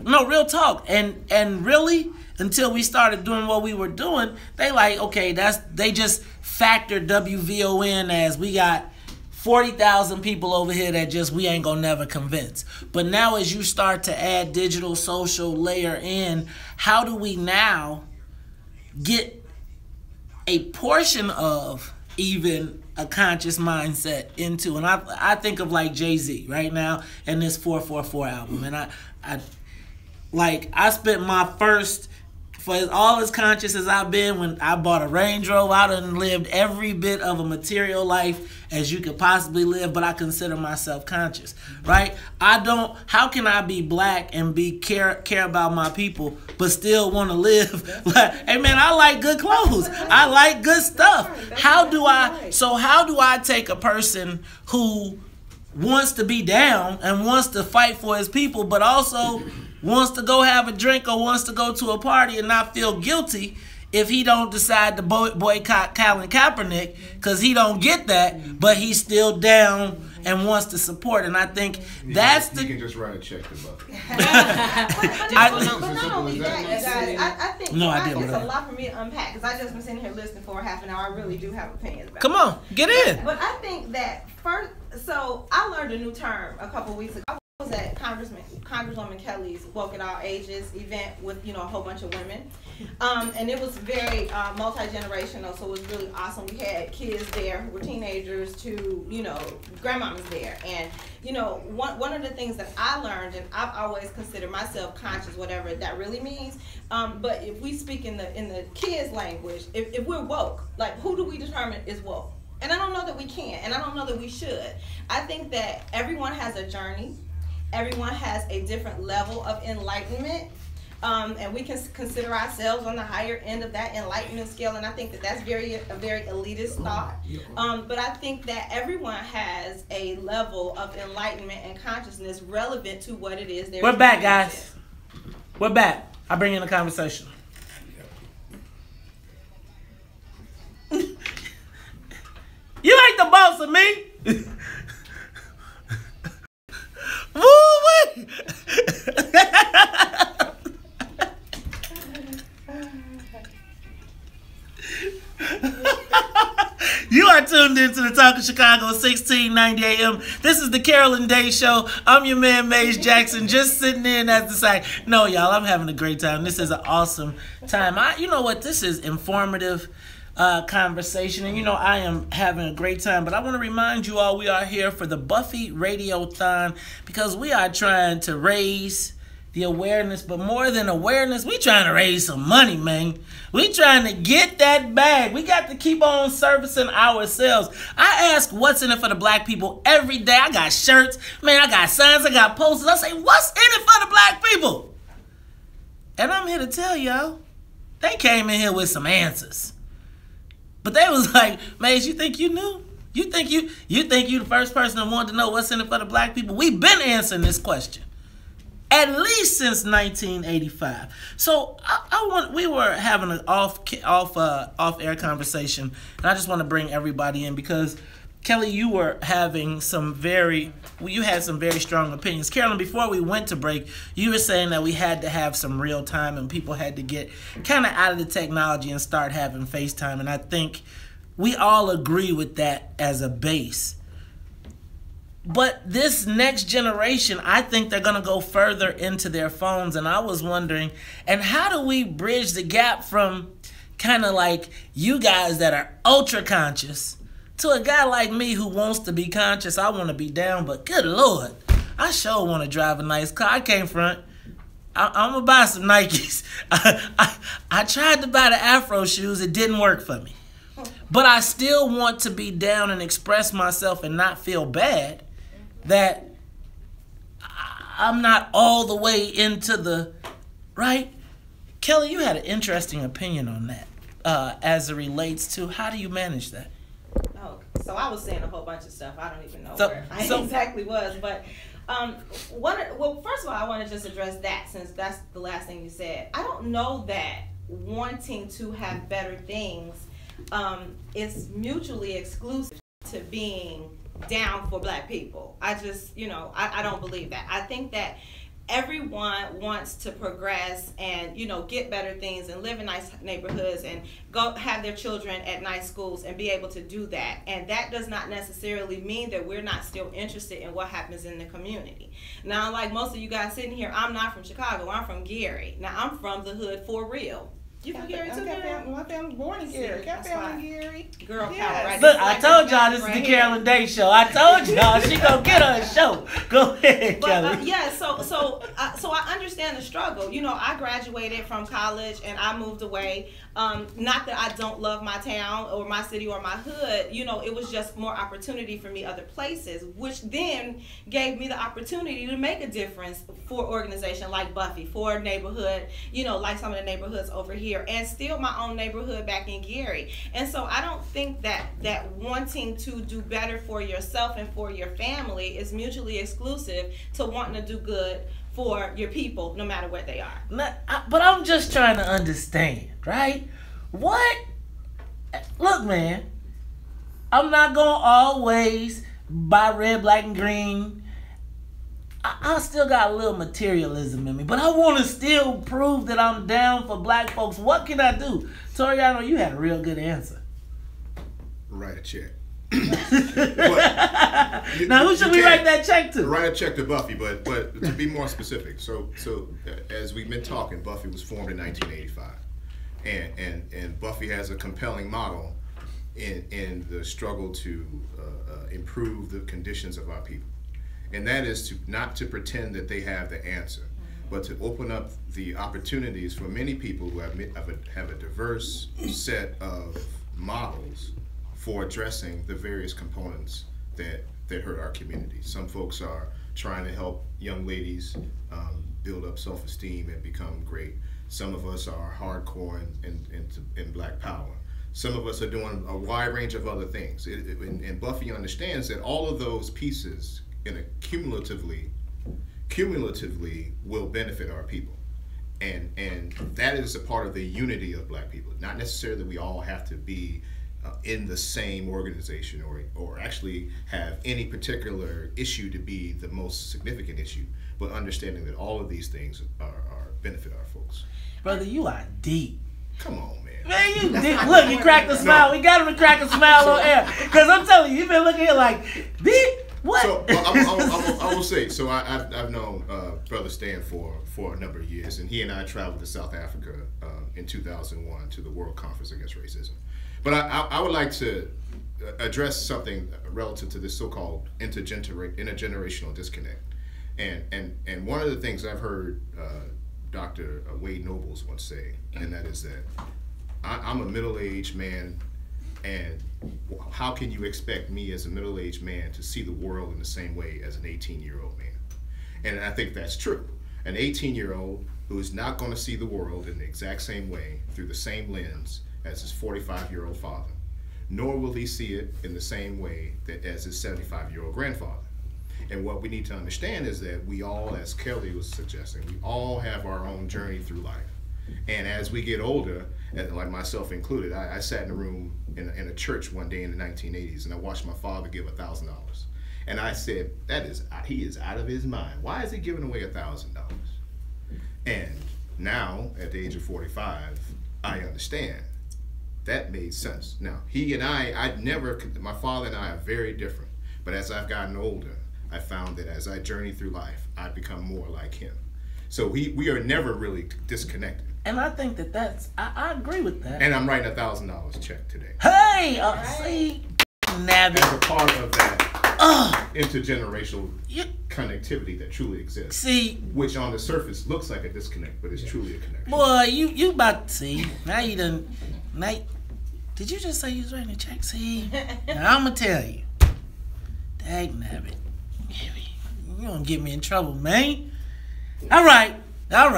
no, real talk. And really, until we started doing what we were doing, they like, okay, they just factored WVON as we got 40,000 people over here that just we ain't gonna never convince. But now as you start to add digital, social layer in, how do we now get a portion of even a conscious mindset into? And I think of like Jay-Z right now and this 444 album, and I spent my first, for all as conscious as I've been, when I bought a Range Rover, I done lived every bit of a material life as you could possibly live, but I consider myself conscious, right? How can I be black and care about my people, but still want to live? Like, hey man, I like good clothes. I like good stuff. How do I take a person who wants to be down and wants to fight for his people, but also wants to go have a drink or wants to go to a party and not feel guilty if he don't decide to boycott Colin Kaepernick because he don't get that, but he's still down and wants to support? And I think that's the... You can just write a check to Buffy. But not only that, guys, I think it's a lot for me to unpack because I just been sitting here listening for half an hour. I really do have opinions about it. Come on, get in. But I think that first, so I learned a new term a couple weeks ago. I was at Congresswoman Kelly's Woke at All Ages event with a whole bunch of women, and it was very multi-generational, so it was really awesome. We had kids there who were teenagers to grandmamas there, and one of the things that I learned, and I've always considered myself conscious, whatever that really means, but if we speak in the kids' language, if we're woke, like who do we determine is woke? And I don't know that we can, and I don't know that we should. I think that everyone has a journey. Everyone has a different level of enlightenment, and we can consider ourselves on the higher end of that enlightenment scale, and I think that that's a very elitist thought. But I think that everyone has a level of enlightenment and consciousness relevant to what it is they're... We're back, guys. We're back. I bring in the conversation. You ain't the boss of me. Woo-wee! You are tuned into the Talk of Chicago, 1690 AM. This is the Carolyn Day Show. I'm your man, Maze Jackson, just sitting in as the side. No, y'all, I'm having a great time. This is an awesome time. You know what? This is informative conversation, and I am having a great time. But I want to remind you all, we are here for the BUFI Radiothon because we are trying to raise the awareness, but more than awareness, we trying to raise some money, man. We trying to get that bag. We got to keep on servicing ourselves. I ask what's in it for the black people every day. I got shirts, man, I got signs, I got posters. I say, what's in it for the black people? And I'm here to tell y'all, they came in here with some answers. But they was like, Maze, you think you knew? You think you the first person that wanted to know what's in it for the black people? We've been answering this question at least since 1985. So we were having an off-air conversation, and I just want to bring everybody in because Kelly, you had some very strong opinions. Carolyn, before we went to break, you were saying that we had to have some real time and people had to get kind of out of the technology and start having FaceTime. And I think we all agree with that as a base. But this next generation, I think they're going to go further into their phones. And I was wondering, and how do we bridge the gap from kind of like you guys that are ultra conscious to a guy like me who wants to be conscious? I want to be down, but good Lord, I sure want to drive a nice car. I can't front. I'm going to buy some Nikes. I tried to buy the Afro shoes. It didn't work for me. But I still want to be down and express myself and not feel bad that I'm not all the way into the, right? Kelly, you had an interesting opinion on that as it relates to how do you manage that? Oh, so I was saying a whole bunch of stuff. I don't even know where I exactly was. But first of all, I want to just address that since that's the last thing you said. I don't know that wanting to have better things is mutually exclusive to being down for black people. I just, I don't believe that. I think that everyone wants to progress and, you know, get better things and live in nice neighborhoods and go have their children at nice schools and be able to do that. And that does not necessarily mean that we're not still interested in what happens in the community. Now, like most of you guys sitting here, I'm not from Chicago. I'm from Gary. Now, I'm from the hood for real. You from Gary too, Gary? My family born in Gary. Got family in Gary. Girl power, right? Look, I told y'all this is the Carolyn Day show. I told y'all she gonna get her a show. Go ahead, Kelly. Yeah, so I understand the struggle. You know, I graduated from college and I moved away. Not that I don't love my town or my city or my hood. You know, it was just more opportunity for me other places, which then gave me the opportunity to make a difference for organization like BUFI, for neighborhood, you know, like some of the neighborhoods over here, and still my own neighborhood back in Gary. And so I don't think that wanting to do better for yourself and for your family is mutually exclusive to wanting to do good for your people, no matter where they are. But I'm just trying to understand, right? What? Look, man, I'm not gonna always buy red, black, and green. I still got a little materialism in me, but I want to still prove that I'm down for black folks. What can I do? Toriano, you had a real good answer. Write a check. Now, who should we write that check to? Write a check to BUFI, but to be more specific. So as we've been talking, BUFI was formed in 1985, and BUFI has a compelling model in the struggle to improve the conditions of our people, and that is to not to pretend that they have the answer, but to open up the opportunities for many people who have a diverse set of models for addressing the various components that hurt our community. Some folks are trying to help young ladies build up self-esteem and become great. Some of us are hardcore in Black Power. Some of us are doing a wide range of other things. And BUFI understands that all of those pieces cumulatively will benefit our people. And that is a part of the unity of black people. Not necessarily that we all have to be in the same organization or actually have any particular issue to be the most significant issue, but understanding that all of these things are benefit our folks. Brother, you are deep. Come on, man. Man, you deep. Look, you cracked a smile. No. We got him to crack a smile on air. Because I'm telling you, you've been looking here like, deep? What? So I will say, so I've known Brother Stan for a number of years, and he and I traveled to South Africa in 2001 to the World Conference Against Racism. But I would like to address something relative to this so-called intergenerational disconnect. And one of the things I've heard Dr. Wade Nobles once say, and that is that I'm a middle-aged man, and how can you expect me as a middle-aged man to see the world in the same way as an 18-year-old man? And I think that's true. An 18-year-old who is not going to see the world in the exact same way through the same lens as his 45-year-old father, nor will he see it in the same way as his 75-year-old grandfather. And what we need to understand is that we all, as Kelly was suggesting, we all have our own journey through life. And as we get older, like myself included, I sat in a room in a church one day in the 1980s, and I watched my father give $1,000. And I said, he is out of his mind. Why is he giving away $1,000? And now, at the age of 45, I understand. That made sense. Now, he and my father and I are very different. But as I've gotten older, I found that as I journey through life, I've become more like him. So we are never really disconnected. And I think I agree with that. And I'm writing $1,000 check today. Hey, see, Nabby. As a part of that intergenerational connectivity that truly exists. See, which on the surface looks like a disconnect, but it's truly a connection. Boy, you about to see. Now you done. Did you just say you was writing a check? See, now I'm gonna tell you. Dang nabbit, you gonna get me in trouble, man. All right. I'm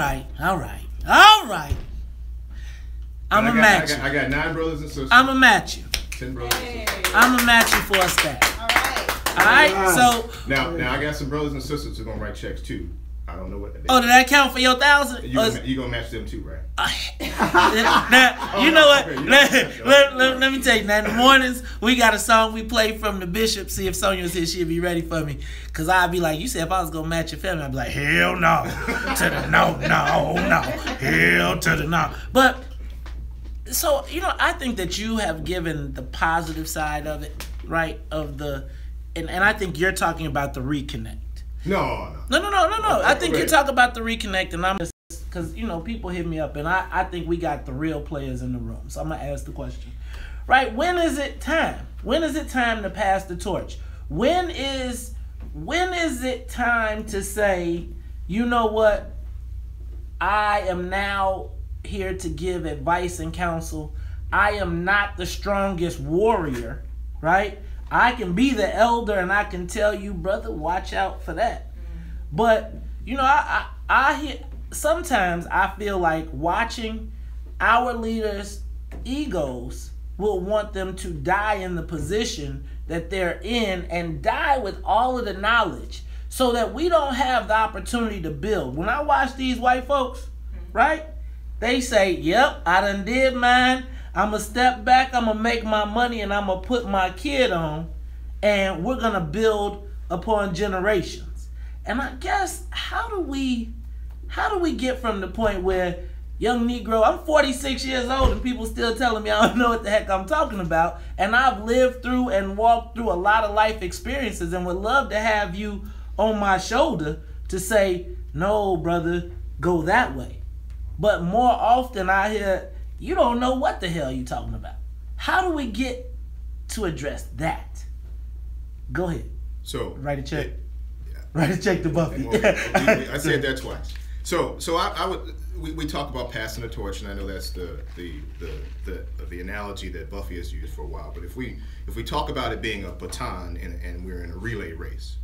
gonna match you. I got 9 brothers and sisters. I'm gonna match you. 10 brothers and sisters. I'm gonna match you for a stack. All right. So now I got some brothers and sisters who are gonna write checks too. I don't know what. Oh, did that count for your 1,000? You gonna match them too, right? Now, you know what? Let me tell you. Now in the mornings we got a song we play from the Bishop. See if Sonia's here, she'll be ready for me. Cause I'd be like, you said if I was gonna match your family, I'd be like, hell no, to the no, hell to the no. But so I think that you have given the positive side of it, right? Of the, and I think you're talking about the reconnect. No. I think you talk about the reconnect, and I'm just because people hit me up, and I think we got the real players in the room. So I'm gonna ask the question, right? When is it time? When is it time to pass the torch? When is it time to say, you know what? I am now here to give advice and counsel. I am not the strongest warrior, right? I can be the elder and I can tell you, brother, watch out for that. But, I sometimes I feel like watching our leaders' egos will want them to die in the position that they're in and die with all of the knowledge so that we don't have the opportunity to build. When I watch these white folks, right, they say, yep, I done did mine. I'm going to step back, I'm going to make my money, and I'm going to put my kid on, and we're going to build upon generations. And I guess, how do we get from the point where young Negro, I'm 46 years old, and people still telling me I don't know what the heck I'm talking about, and I've lived through and walked through a lot of life experiences and would love to have you on my shoulder to say, no, brother, go that way. But more often I hear, you don't know what the hell you're talking about. How do we get to address that? Go ahead. So write a check. Write a check to Buffy. I said that twice. So we talk about passing the torch, and I know that's the analogy that Buffy has used for a while. But if we talk about it being a baton and we're in a relay race,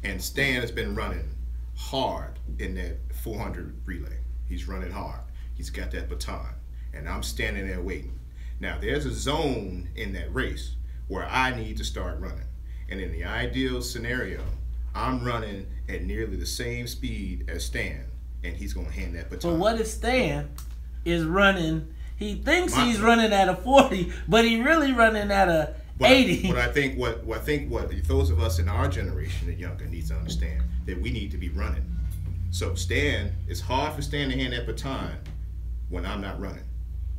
and Stan has been running hard in that 400 relay. He's running hard. He's got that baton. And I'm standing there waiting. Now, there's a zone in that race where I need to start running. And in the ideal scenario, I'm running at nearly the same speed as Stan, and he's going to hand that baton. But what if Stan is running, he thinks he's running at a 40, but he's really running at a 80. But I think what those of us in our generation and younger needs to understand that we need to be running. So Stan, it's hard for Stan to hand that baton when I'm not running.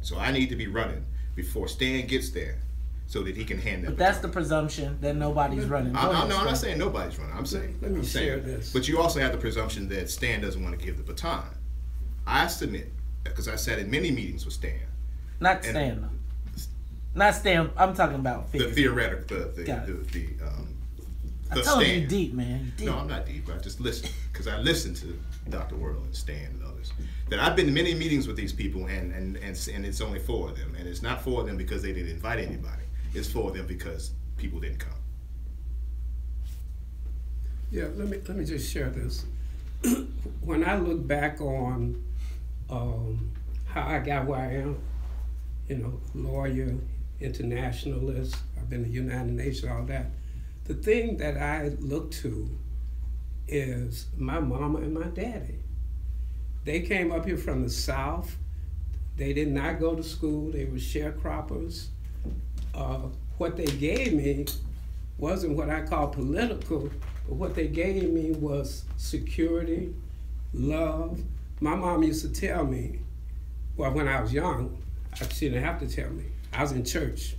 So I need to be running before Stan gets there so that he can hand that baton. But that's the presumption that nobody's running. I'm not saying nobody's running. I'm saying, let me share this. But you also have the presumption that Stan doesn't want to give the baton. I submit, because I sat in many meetings with Stan. Not Stan, though. Not Stan. I'm talking about the theoretical, I told you deep, man. Deep. No, I'm not deep. I just listen because I listen to Dr. World and Stan and others. That I've been in many meetings with these people, and it's only 4 of them, and it's not 4 of them because they didn't invite anybody. It's 4 of them because people didn't come. Yeah, let me just share this. When I look back on how I got where I am, lawyer, internationalist, I've been to the United Nations, all that. The thing that I look to is my mama and my daddy. They came up here from the South. They did not go to school. They were sharecroppers. What they gave me wasn't what I call political, but what they gave me was security, love. My mom used to tell me, well, when I was young, she didn't have to tell me. I was in church.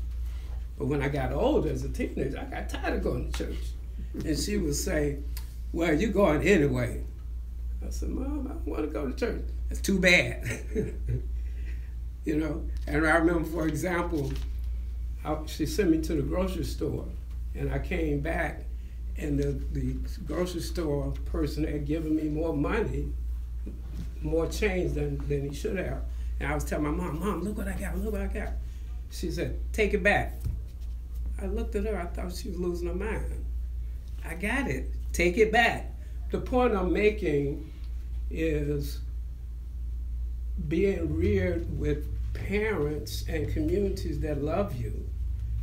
But when I got older as a teenager, I got tired of going to church. And she would say, well, you're going anyway. I said, Mom, I don't want to go to church. That's too bad. And I remember, for example, she sent me to the grocery store, and I came back, and the grocery store person had given me more money, more change than he should have. And I was telling my Mom, look what I got, look what I got. She said, take it back. I looked at her, I thought she was losing her mind. I got it, take it back. The point I'm making is being reared with parents and communities that love you.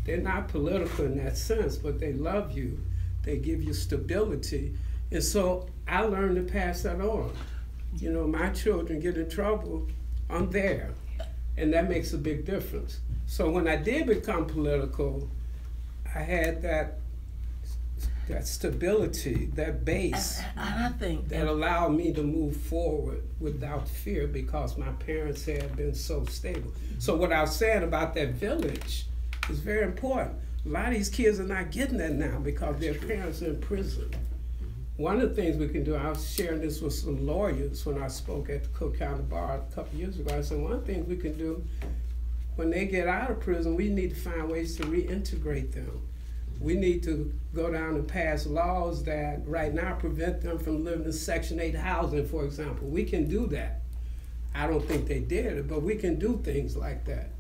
They're not political in that sense, but they love you. They give you stability. And so I learned to pass that on. You know, my children get in trouble, I'm there. And that makes a big difference. So when I did become political, I had that stability, that base, and I think that allowed me to move forward without fear because my parents had been so stable. So what I was saying about that village is very important. A lot of these kids are not getting that now because their parents are in prison. One of the things we can do, I was sharing this with some lawyers when I spoke at the Cook County Bar a couple years ago. I said, one of the things we can do when they get out of prison, we need to find ways to reintegrate them. We need to go down and pass laws that right now prevent them from living in Section 8 housing, for example. We can do that. I don't think they did it, but we can do things like that.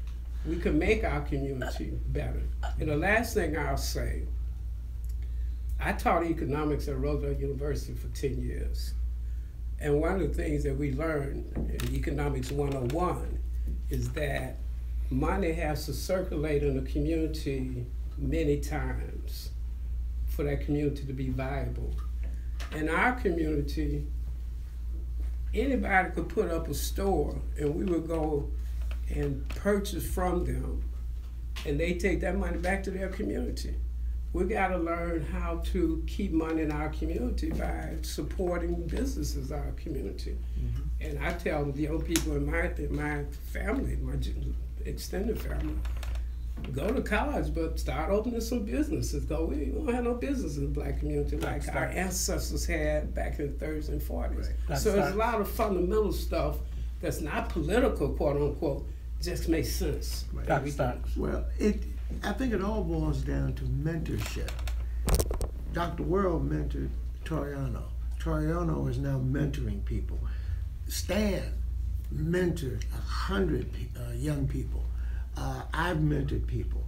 We can make our community better. And the last thing I'll say, I taught economics at Roosevelt University for 10 years. And one of the things that we learned in Economics 101 is that money has to circulate in the community many times for that community to be viable. In our community, anybody could put up a store and we would go and purchase from them and they take that money back to their community. We gotta learn how to keep money in our community by supporting businesses in our community. And I tell the young people in my family, my extended family, go to college, but start opening some businesses. We don't have no business in the black community like our ancestors had back in the 30s and 40s. Right. So there's a lot of fundamental stuff that's not political, quote unquote, just makes sense. Right. Well, I think it all boils down to mentorship. Dr. World mentored Toriano. Toriano is now mentoring people. Stan mentored 100 young people. I've mentored people.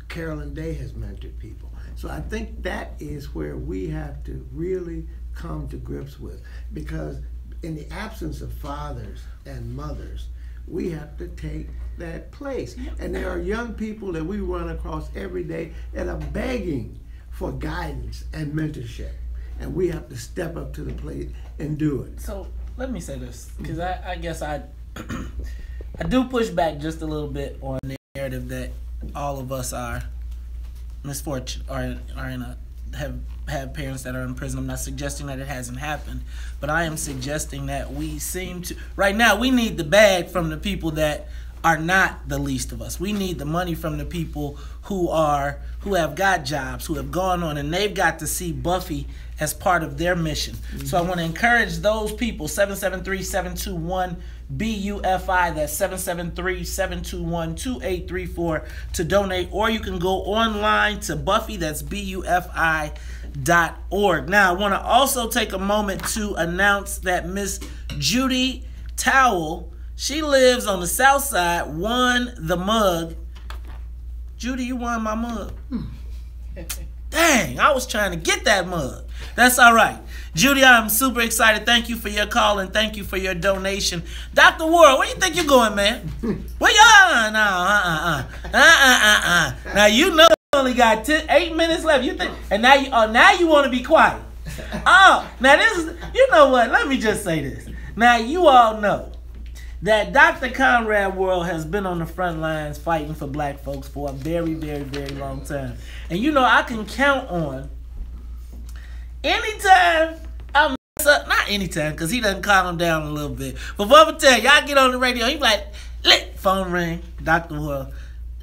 Carolyn Day has mentored people. So I think that is where we have to really come to grips with, because in the absence of fathers and mothers, we have to take that place. And there are young people that we run across every day that are begging for guidance and mentorship. And we have to step up to the plate and do it. So let me say this, because I guess I do push back just a little bit on the narrative that all of us are misfortunate or have parents that are in prison. I'm not suggesting that it hasn't happened, but I am suggesting that we seem to right now we need the bag from the people that are not the least of us. We need the money from the people who have got jobs, who have gone on, and they've got to see BUFI as part of their mission. So I want to encourage those people, 773-721-BUFI, that's 773-721-2834, to donate, or you can go online to BUFI, that's BUFI.org. Now, I want to also take a moment to announce that Miss Judy Towell, she lives on the south side, won the mug. Judy, you won my mug. Dang, I was trying to get that mug. That's all right. Judy, I'm super excited. Thank you for your call and thank you for your donation. Dr. World, where you think you're going, man? Where you are? No, Now, you know you only got 8 minutes left. You think, and now you want to be quiet. Oh, now this is, you know what? Let me just say this. Now, you all know that Dr. Conrad World has been on the front lines fighting for black folks for a very, very, very long time. And you know, I can count on anytime I mess up, not anytime, because he doesn't calm him down a little bit. But what I'm telling y'all get on the radio, he like, phone ring, Dr. World,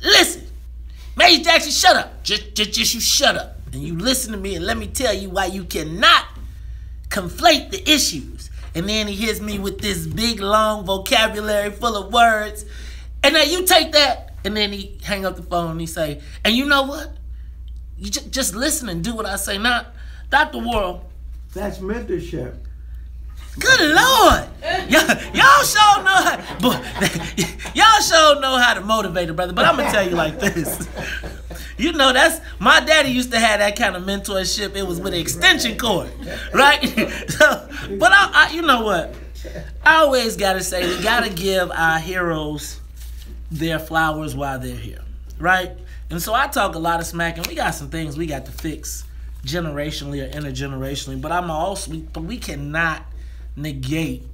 listen, Major Jackson, shut up. Just you shut up. And you listen to me and let me tell you why you cannot conflate the issues. And then he hits me with this big, long vocabulary full of words. And now you take that, and then he hang up the phone and he say, and you know what? You just listen and do what I say. Now, Dr. World. That's mentorship. Good Lord. Y'all sure know how to motivate a brother. But I'm going to tell you like this. You know, my daddy used to have that kind of mentorship. It was with an extension cord, right? But you know what? I always got to say, we got to give our heroes their flowers while they're here, right? And so I talk a lot of smack, and we got some things we got to fix generationally or intergenerationally, but we cannot negate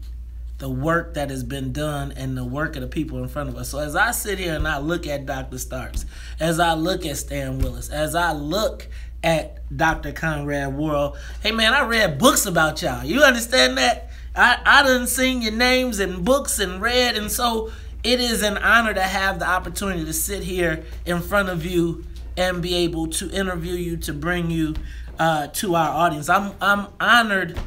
the work that has been done and the work of the people in front of us. So as I sit here and I look at Dr. Starks, as I look at Stan Willis, as I look at Dr. Conrad Worrell, hey man, I read books about y'all. You understand that? I done seen your names in books and read, and so it is an honor to have the opportunity to sit here in front of you and be able to interview you, to bring you to our audience. I'm honored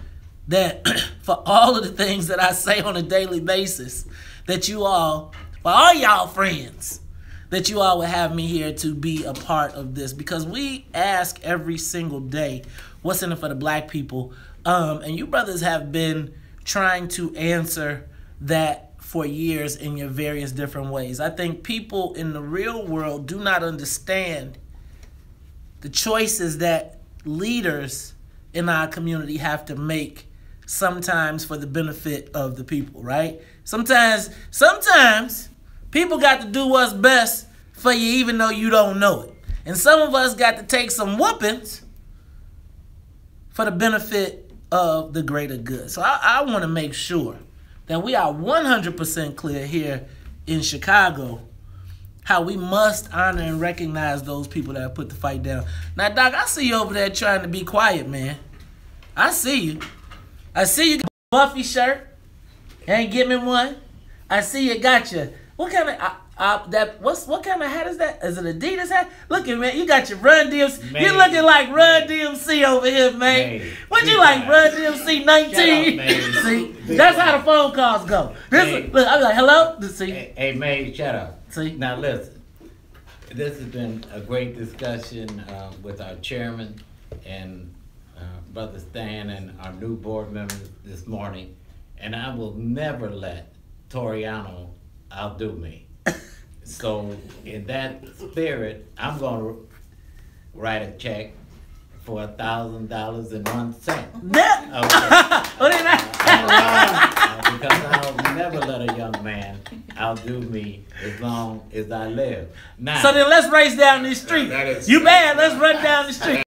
that for all of the things that I say on a daily basis, that you all, for all y'all friends, that you all would have me here to be a part of this, because we ask every single day, what's in it for the black people? And you brothers have been trying to answer that for years in your various different ways. I think people in the real world do not understand the choices that leaders in our community have to make, sometimes for the benefit of the people, right? Sometimes people got to do what's best for you even though you don't know it. And some of us got to take some whoopings for the benefit of the greater good. So I want to make sure that we are 100% clear here in Chicago how we must honor and recognize those people that have put the fight down. Now, Doc, I see you over there trying to be quiet, man. I see you. I see you got a Buffy shirt. Ain't give me one. I see you got your, what kind of, what kind of hat is that? Is it Adidas hat? Look at man, you got your Run DMC. You looking like Run DMC over here, man. What you like, Run DMC 19? See, that's how the phone calls go. Look, I'm like, hello? See? Hey, May, shut up. See? Now listen, this has been a great discussion with our chairman and Brother Stan and our new board members this morning, and I will never let Toriano outdo me. So in that spirit, I'm going to write a check for $1,000.01. Because I'll never let a young man outdo me as long as I live. Now, so then let's race down these streets. You bad, let's run down the street.